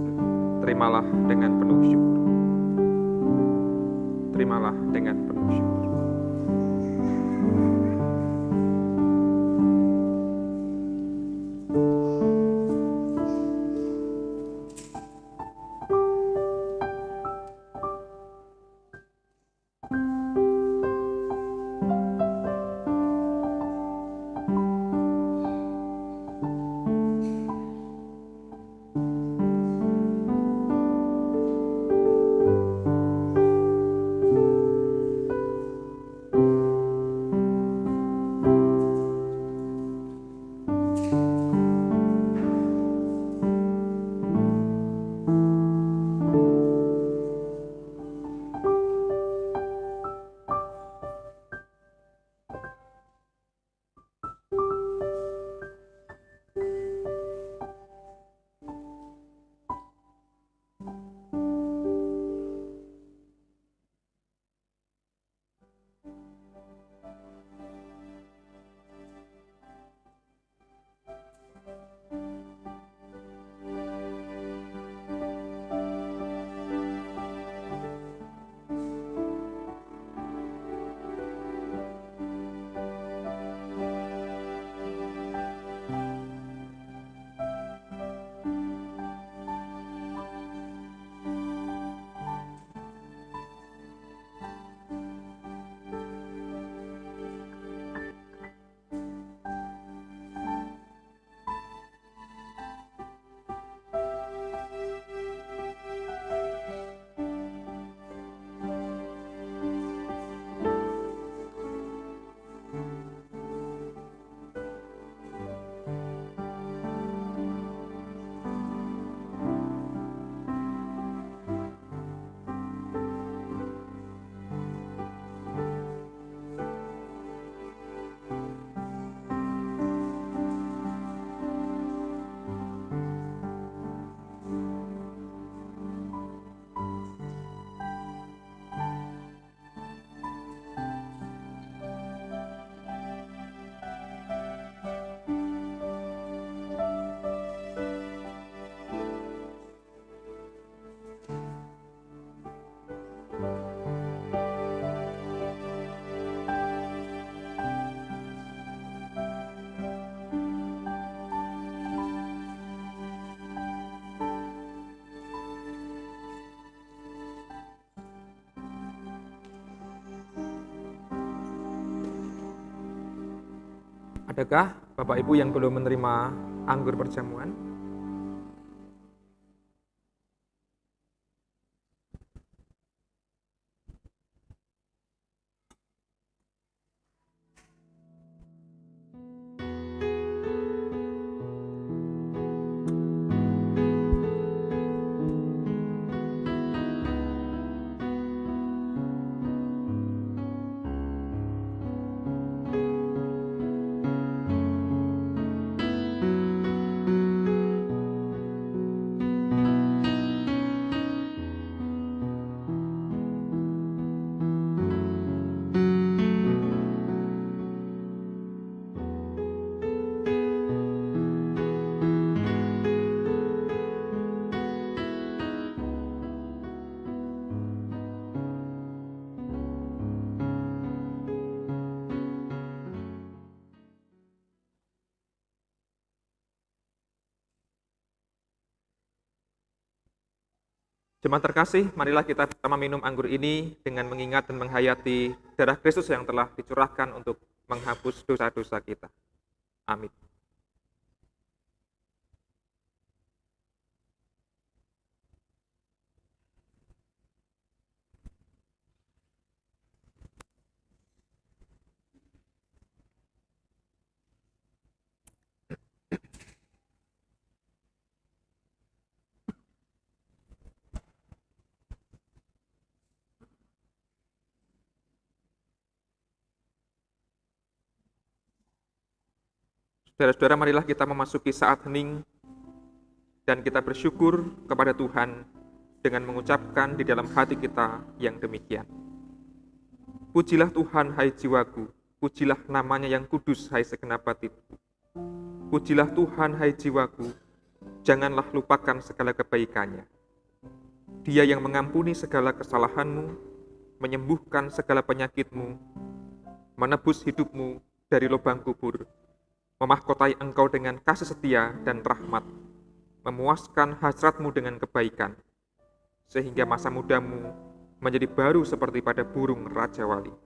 Terimalah dengan penuh syukur. Terimalah dengan penuh syukur. Adakah Bapak Ibu yang belum menerima anggur perjamuan? Jemaat terkasih, marilah kita bersama minum anggur ini dengan mengingat dan menghayati darah Kristus yang telah dicurahkan untuk menghapus dosa-dosa kita. Amin. Saudara-saudara, marilah kita memasuki saat hening dan kita bersyukur kepada Tuhan dengan mengucapkan di dalam hati kita yang demikian. Pujilah Tuhan, hai jiwaku, pujilah namanya yang kudus, hai segenap batinku. Pujilah Tuhan, hai jiwaku, janganlah lupakan segala kebaikannya. Dia yang mengampuni segala kesalahanmu, menyembuhkan segala penyakitmu, menebus hidupmu dari lubang kubur, memahkotai engkau dengan kasih setia dan rahmat, memuaskan hasratmu dengan kebaikan, sehingga masa mudamu menjadi baru seperti pada burung Raja Wali.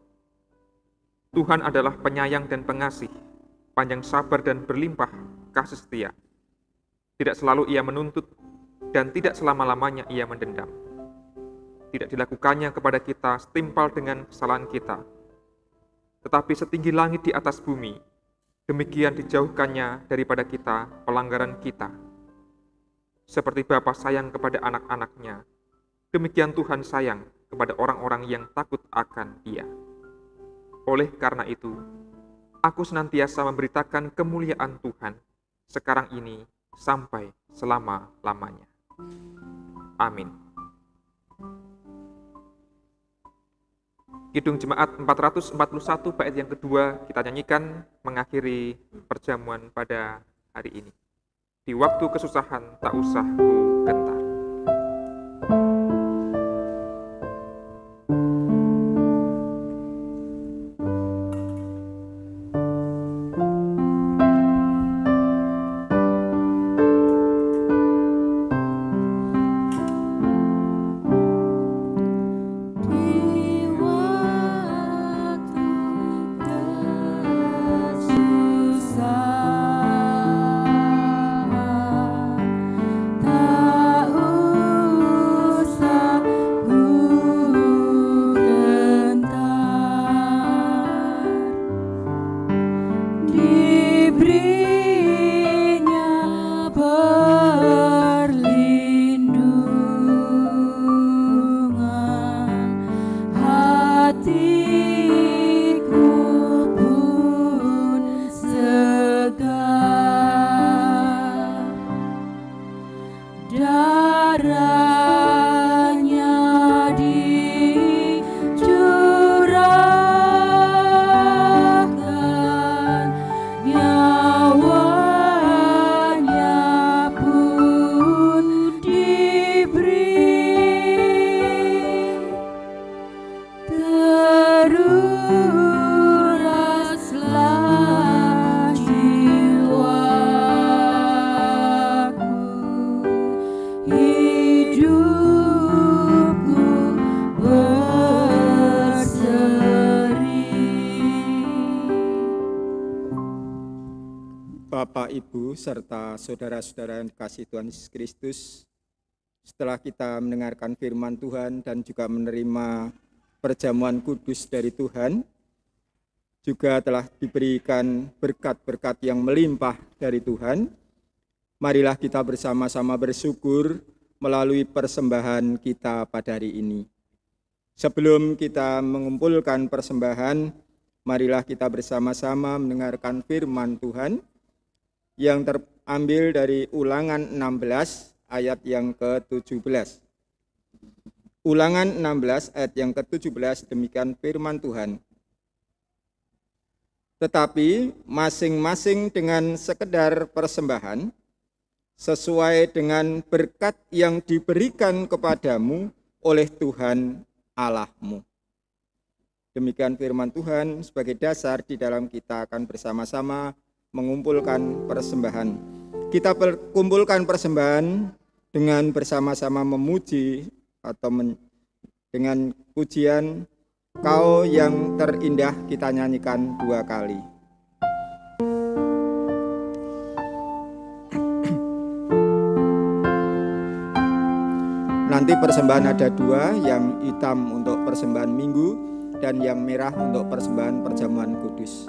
Tuhan adalah penyayang dan pengasih, panjang sabar dan berlimpah kasih setia. Tidak selalu ia menuntut, dan tidak selama-lamanya ia mendendam. Tidak dilakukannya kepada kita setimpal dengan kesalahan kita, tetapi setinggi langit di atas bumi, demikian dijauhkannya daripada kita pelanggaran kita. Seperti Bapa sayang kepada anak-anaknya, demikian Tuhan sayang kepada orang-orang yang takut akan Dia. Oleh karena itu, aku senantiasa memberitakan kemuliaan Tuhan sekarang ini sampai selama-lamanya. Amin. Kidung Jemaat 441 bait yang kedua kita nyanyikan mengakhiri perjamuan pada hari ini. Di waktu kesusahan tak usah ku gentar. Tak Bapak, Ibu, serta saudara-saudara yang dikasihi Tuhan Yesus Kristus, setelah kita mendengarkan firman Tuhan dan juga menerima perjamuan kudus dari Tuhan, juga telah diberikan berkat-berkat yang melimpah dari Tuhan. Marilah kita bersama-sama bersyukur melalui persembahan kita pada hari ini. Sebelum kita mengumpulkan persembahan, marilah kita bersama-sama mendengarkan firman Tuhan yang terambil dari Ulangan 16 ayat yang ke-17. Ulangan 16 ayat yang ke-17, demikian firman Tuhan. Tetapi masing-masing dengan sekedar persembahan, sesuai dengan berkat yang diberikan kepadamu oleh Tuhan Allahmu. Demikian firman Tuhan sebagai dasar di dalam kita akan bersama-sama mengumpulkan persembahan. Kita kumpulkan persembahan dengan bersama-sama memuji atau dengan pujian Kau yang terindah, kita nyanyikan 2 kali. Nanti persembahan ada 2, yang hitam untuk persembahan minggu dan yang merah untuk persembahan perjamuan kudus.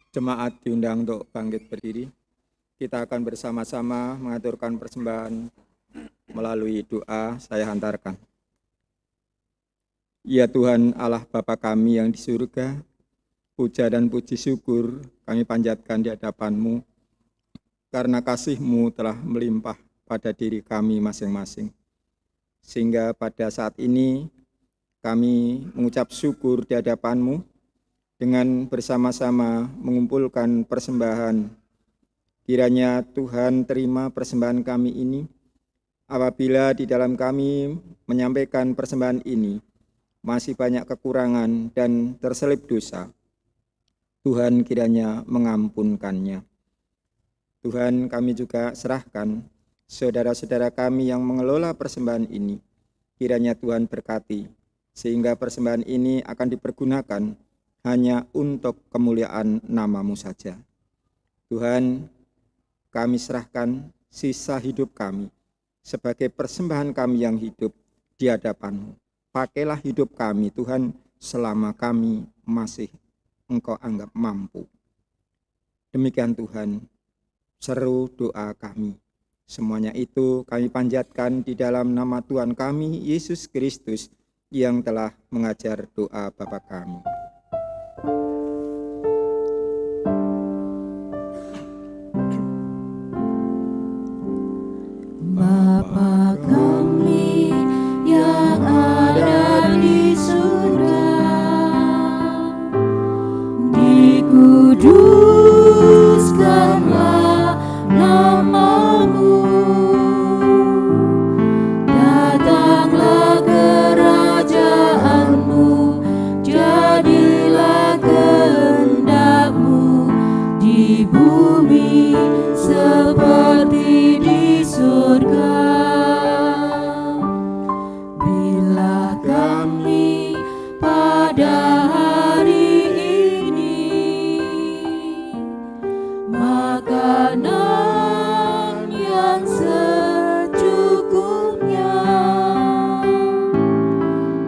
Jemaat diundang untuk bangkit berdiri. Kita akan bersama-sama mengaturkan persembahan melalui doa. Saya hantarkan. Ya Tuhan Allah Bapa kami yang di surga, puja dan puji syukur kami panjatkan di hadapan-Mu, karena kasih-Mu telah melimpah pada diri kami masing-masing. Sehingga pada saat ini kami mengucap syukur di hadapan-Mu dengan bersama-sama mengumpulkan persembahan. Kiranya Tuhan terima persembahan kami ini, apabila di dalam kami menyampaikan persembahan ini masih banyak kekurangan dan terselip dosa. Tuhan kiranya mengampunkannya. Tuhan, kami juga serahkan saudara-saudara kami yang mengelola persembahan ini. Kiranya Tuhan berkati, sehingga persembahan ini akan dipergunakan hanya untuk kemuliaan nama-Mu saja. Tuhan, kami serahkan sisa hidup kami sebagai persembahan kami yang hidup di hadapan-Mu. Pakailah hidup kami, Tuhan, selama kami masih Engkau anggap mampu. Demikian Tuhan, seru doa kami. Semuanya itu kami panjatkan di dalam nama Tuhan kami, Yesus Kristus, yang telah mengajar doa Bapa kami. Bapa kami yang ada di surga, dikuduskanlah nama-Mu, datanglah kerajaan-Mu, jadilah kehendak-Mu di bumi seperti di surga. Bila kami pada hari ini makanan yang secukupnya,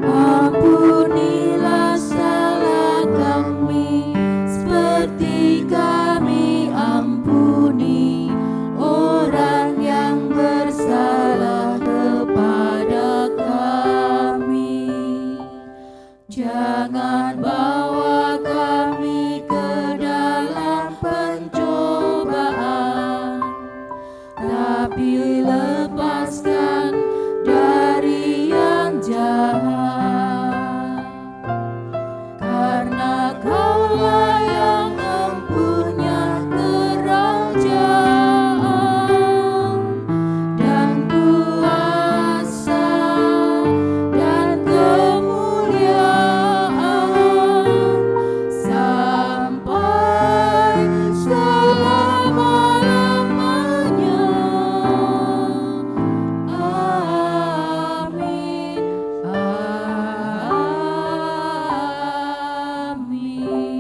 ampunilah salah kami seperti kami ampuni orang yang bersalah kepada kami. Jangan bawa kami ke dalam pencobaan, tapi lepaskan dari yang jahat. Karena Kaulah yang mempunyai kerajaan dan kuasa dan kemuliaan sampai selama-lamanya. Amin. Amin.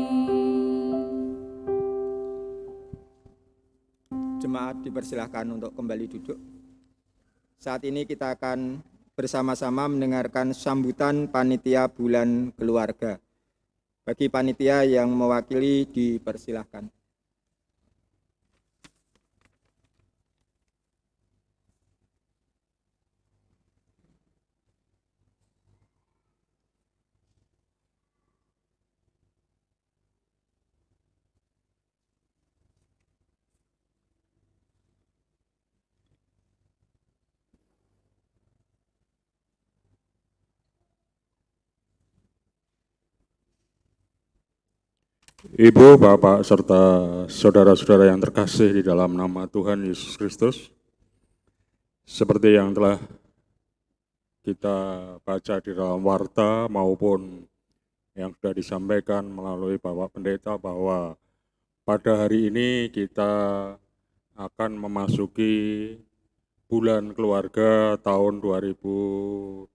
Jemaat dipersilahkan untuk kembali duduk. Saat ini kita akan bersama-sama mendengarkan sambutan panitia bulan keluarga. Bagi panitia yang mewakili dipersilahkan. Ibu, Bapak, serta saudara-saudara yang terkasih di dalam nama Tuhan Yesus Kristus, seperti yang telah kita baca di dalam warta maupun yang sudah disampaikan melalui Bapak Pendeta bahwa pada hari ini kita akan memasuki bulan keluarga tahun 2022.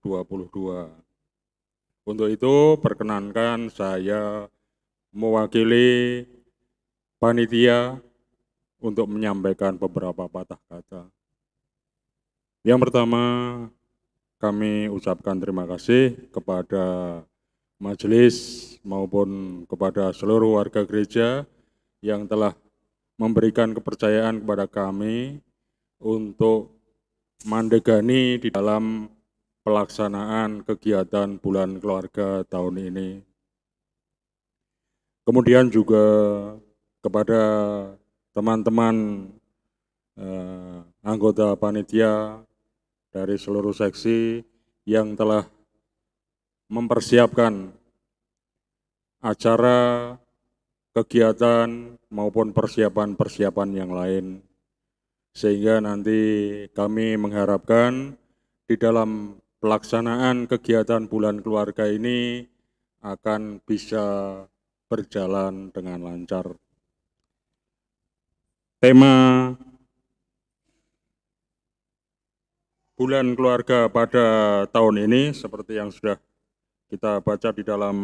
Untuk itu perkenankan saya mewakili panitia untuk menyampaikan beberapa patah kata. Yang pertama, kami ucapkan terima kasih kepada majelis maupun kepada seluruh warga gereja yang telah memberikan kepercayaan kepada kami untuk mandegani di dalam pelaksanaan kegiatan Bulan Keluarga tahun ini. Kemudian juga kepada teman-teman anggota panitia dari seluruh seksi yang telah mempersiapkan acara, kegiatan maupun persiapan-persiapan yang lain. Sehingga nanti kami mengharapkan di dalam pelaksanaan kegiatan Bulan Keluarga ini akan bisa berjalan dengan lancar. Tema Bulan Keluarga pada tahun ini seperti yang sudah kita baca di dalam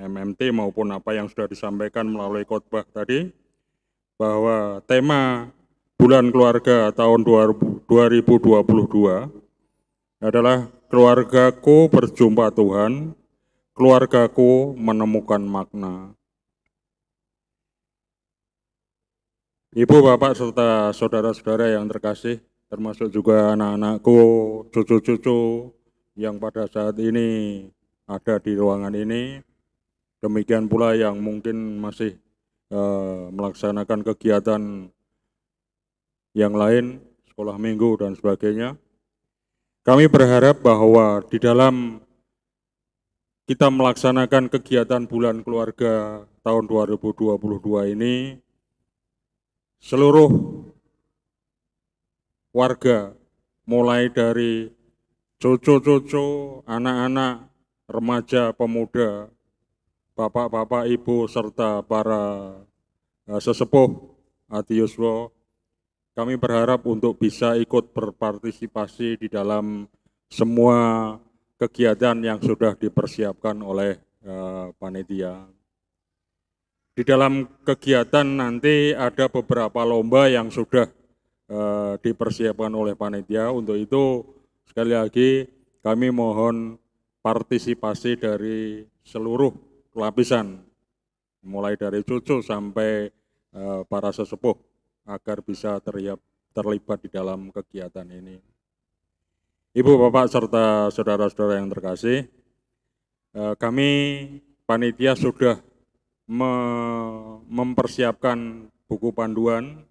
MMT maupun apa yang sudah disampaikan melalui khotbah tadi, bahwa tema Bulan Keluarga tahun 2022 adalah keluargaku berjumpa Tuhan, keluargaku menemukan makna. Ibu, Bapak, serta saudara-saudara yang terkasih, termasuk juga anak-anakku, cucu-cucu yang pada saat ini ada di ruangan ini, demikian pula yang mungkin masih melaksanakan kegiatan yang lain, sekolah minggu dan sebagainya. Kami berharap bahwa di dalam kita melaksanakan kegiatan Bulan Keluarga tahun 2022 ini, seluruh warga, mulai dari cucu-cucu, anak-anak, remaja, pemuda, bapak-bapak, ibu, serta para sesepuh Adi Yuswo, kami berharap untuk bisa ikut berpartisipasi di dalam semua kegiatan yang sudah dipersiapkan oleh panitia. Di dalam kegiatan nanti ada beberapa lomba yang sudah dipersiapkan oleh panitia. Untuk itu sekali lagi kami mohon partisipasi dari seluruh lapisan, mulai dari cucu sampai para sesepuh, agar bisa terlibat di dalam kegiatan ini. Ibu, Bapak, serta saudara-saudara yang terkasih, kami panitia sudah mempersiapkan buku panduan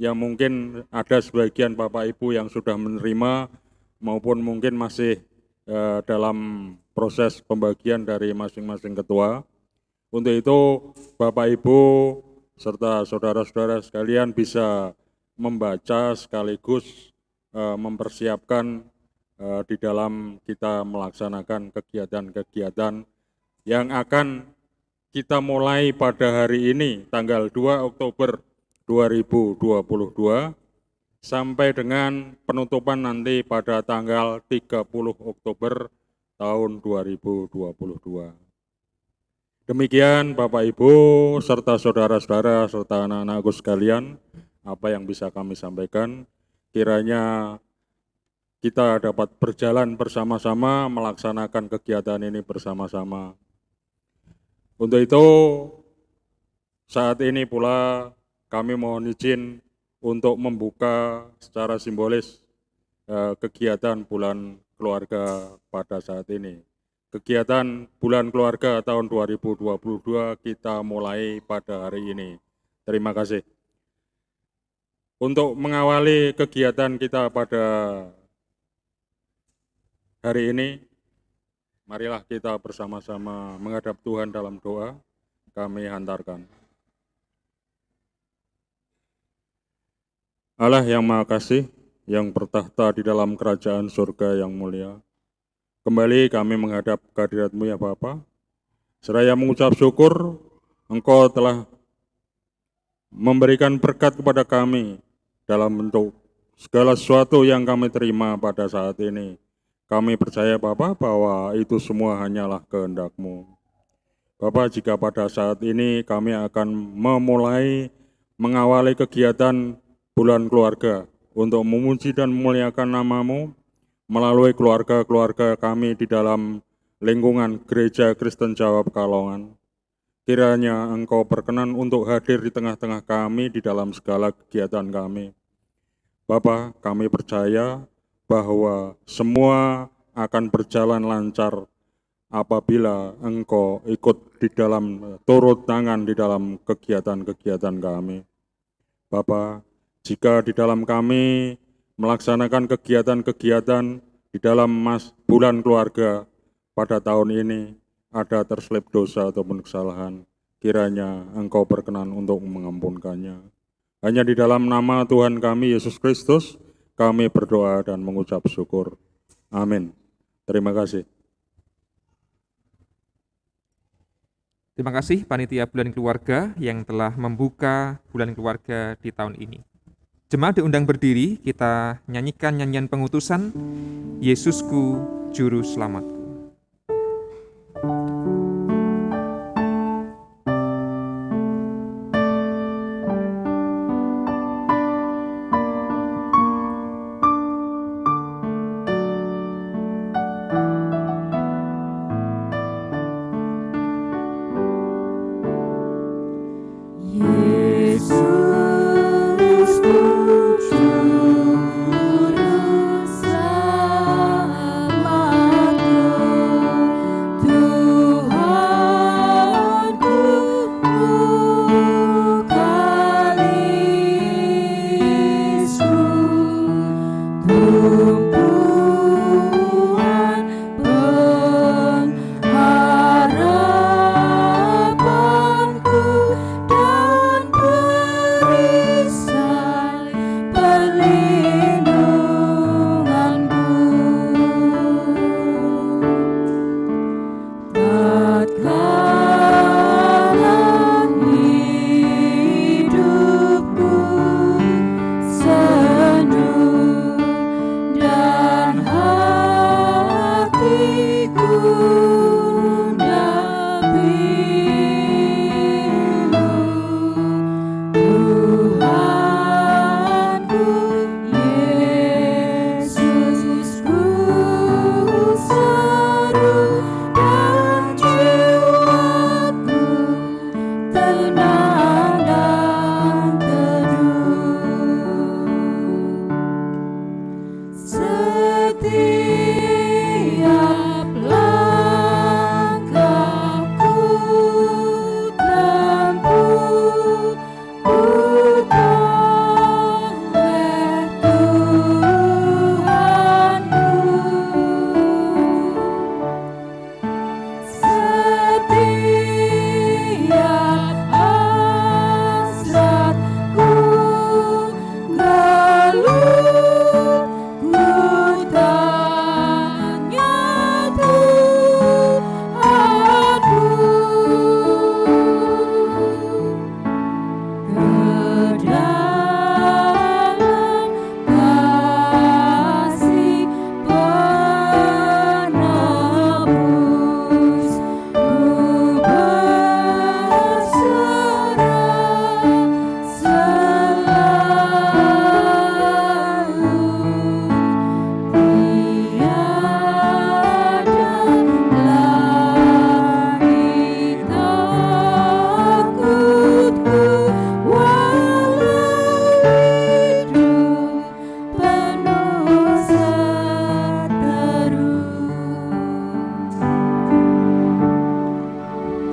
yang mungkin ada sebagian Bapak Ibu yang sudah menerima maupun mungkin masih dalam proses pembagian dari masing-masing ketua. Untuk itu Bapak Ibu serta saudara-saudara sekalian bisa membaca sekaligus mempersiapkan di dalam kita melaksanakan kegiatan-kegiatan yang akan kita mulai pada hari ini tanggal 2 Oktober 2022 sampai dengan penutupan nanti pada tanggal 30 Oktober tahun 2022. Demikian Bapak Ibu serta saudara-saudara serta anak-anakku sekalian, apa yang bisa kami sampaikan. Kiranya kita dapat berjalan bersama-sama melaksanakan kegiatan ini bersama-sama. Untuk itu saat ini pula kami mohon izin untuk membuka secara simbolis kegiatan Bulan Keluarga pada saat ini. Kegiatan Bulan Keluarga tahun 2022 kita mulai pada hari ini. Terima kasih. Untuk mengawali kegiatan kita pada hari ini, marilah kita bersama-sama menghadap Tuhan dalam doa. Kami hantarkan. Allah yang Maha Kasih, yang bertahta di dalam kerajaan surga yang mulia, kembali kami menghadap kehadirat-Mu ya Bapa. Seraya mengucap syukur, Engkau telah memberikan berkat kepada kami dalam bentuk segala sesuatu yang kami terima pada saat ini. Kami percaya Bapa bahwa itu semua hanyalah kehendak-Mu. Bapa, jika pada saat ini kami akan memulai mengawali kegiatan Bulan Keluarga untuk memuji dan memuliakan nama-Mu melalui keluarga-keluarga kami di dalam lingkungan Gereja Kristen Jawa Pekalongan. Kiranya Engkau berkenan untuk hadir di tengah-tengah kami di dalam segala kegiatan kami. Bapa, kami percaya bahwa semua akan berjalan lancar apabila Engkau ikut di dalam turut tangan di dalam kegiatan-kegiatan kami. Bapa, jika di dalam kami melaksanakan kegiatan-kegiatan di dalam bulan keluarga pada tahun ini ada terselip dosa ataupun kesalahan, kiranya Engkau berkenan untuk mengampunkannya. Hanya di dalam nama Tuhan kami Yesus Kristus, kami berdoa dan mengucap syukur. Amin. Terima kasih. Terima kasih Panitia Bulan Keluarga yang telah membuka Bulan Keluarga di tahun ini. Jemaat diundang berdiri, kita nyanyikan nyanyian pengutusan, Yesusku Juru Selamatku.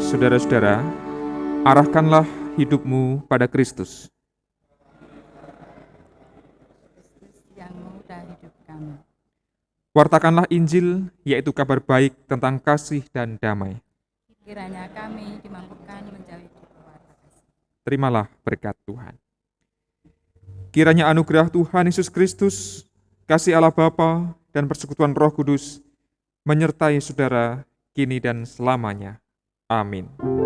Saudara-saudara, arahkanlah hidupmu pada Kristus. Yang mudah hidup kami. Wartakanlah Injil, yaitu kabar baik tentang kasih dan damai. Kiranya kami dimampukan menjauhi keluarga kasih. Terimalah berkat Tuhan. Kiranya anugerah Tuhan Yesus Kristus, kasih Allah Bapa, dan persekutuan Roh Kudus menyertai saudara kini dan selamanya. Amin. Amin,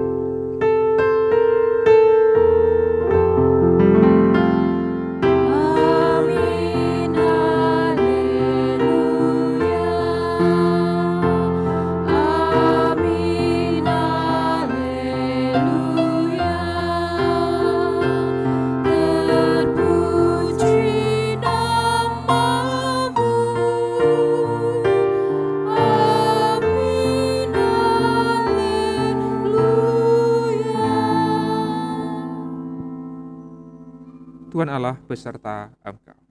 haleluya. Amin, haleluya. Terpuji namamu. Amin, haleluya. Tuhan Allah beserta engkau.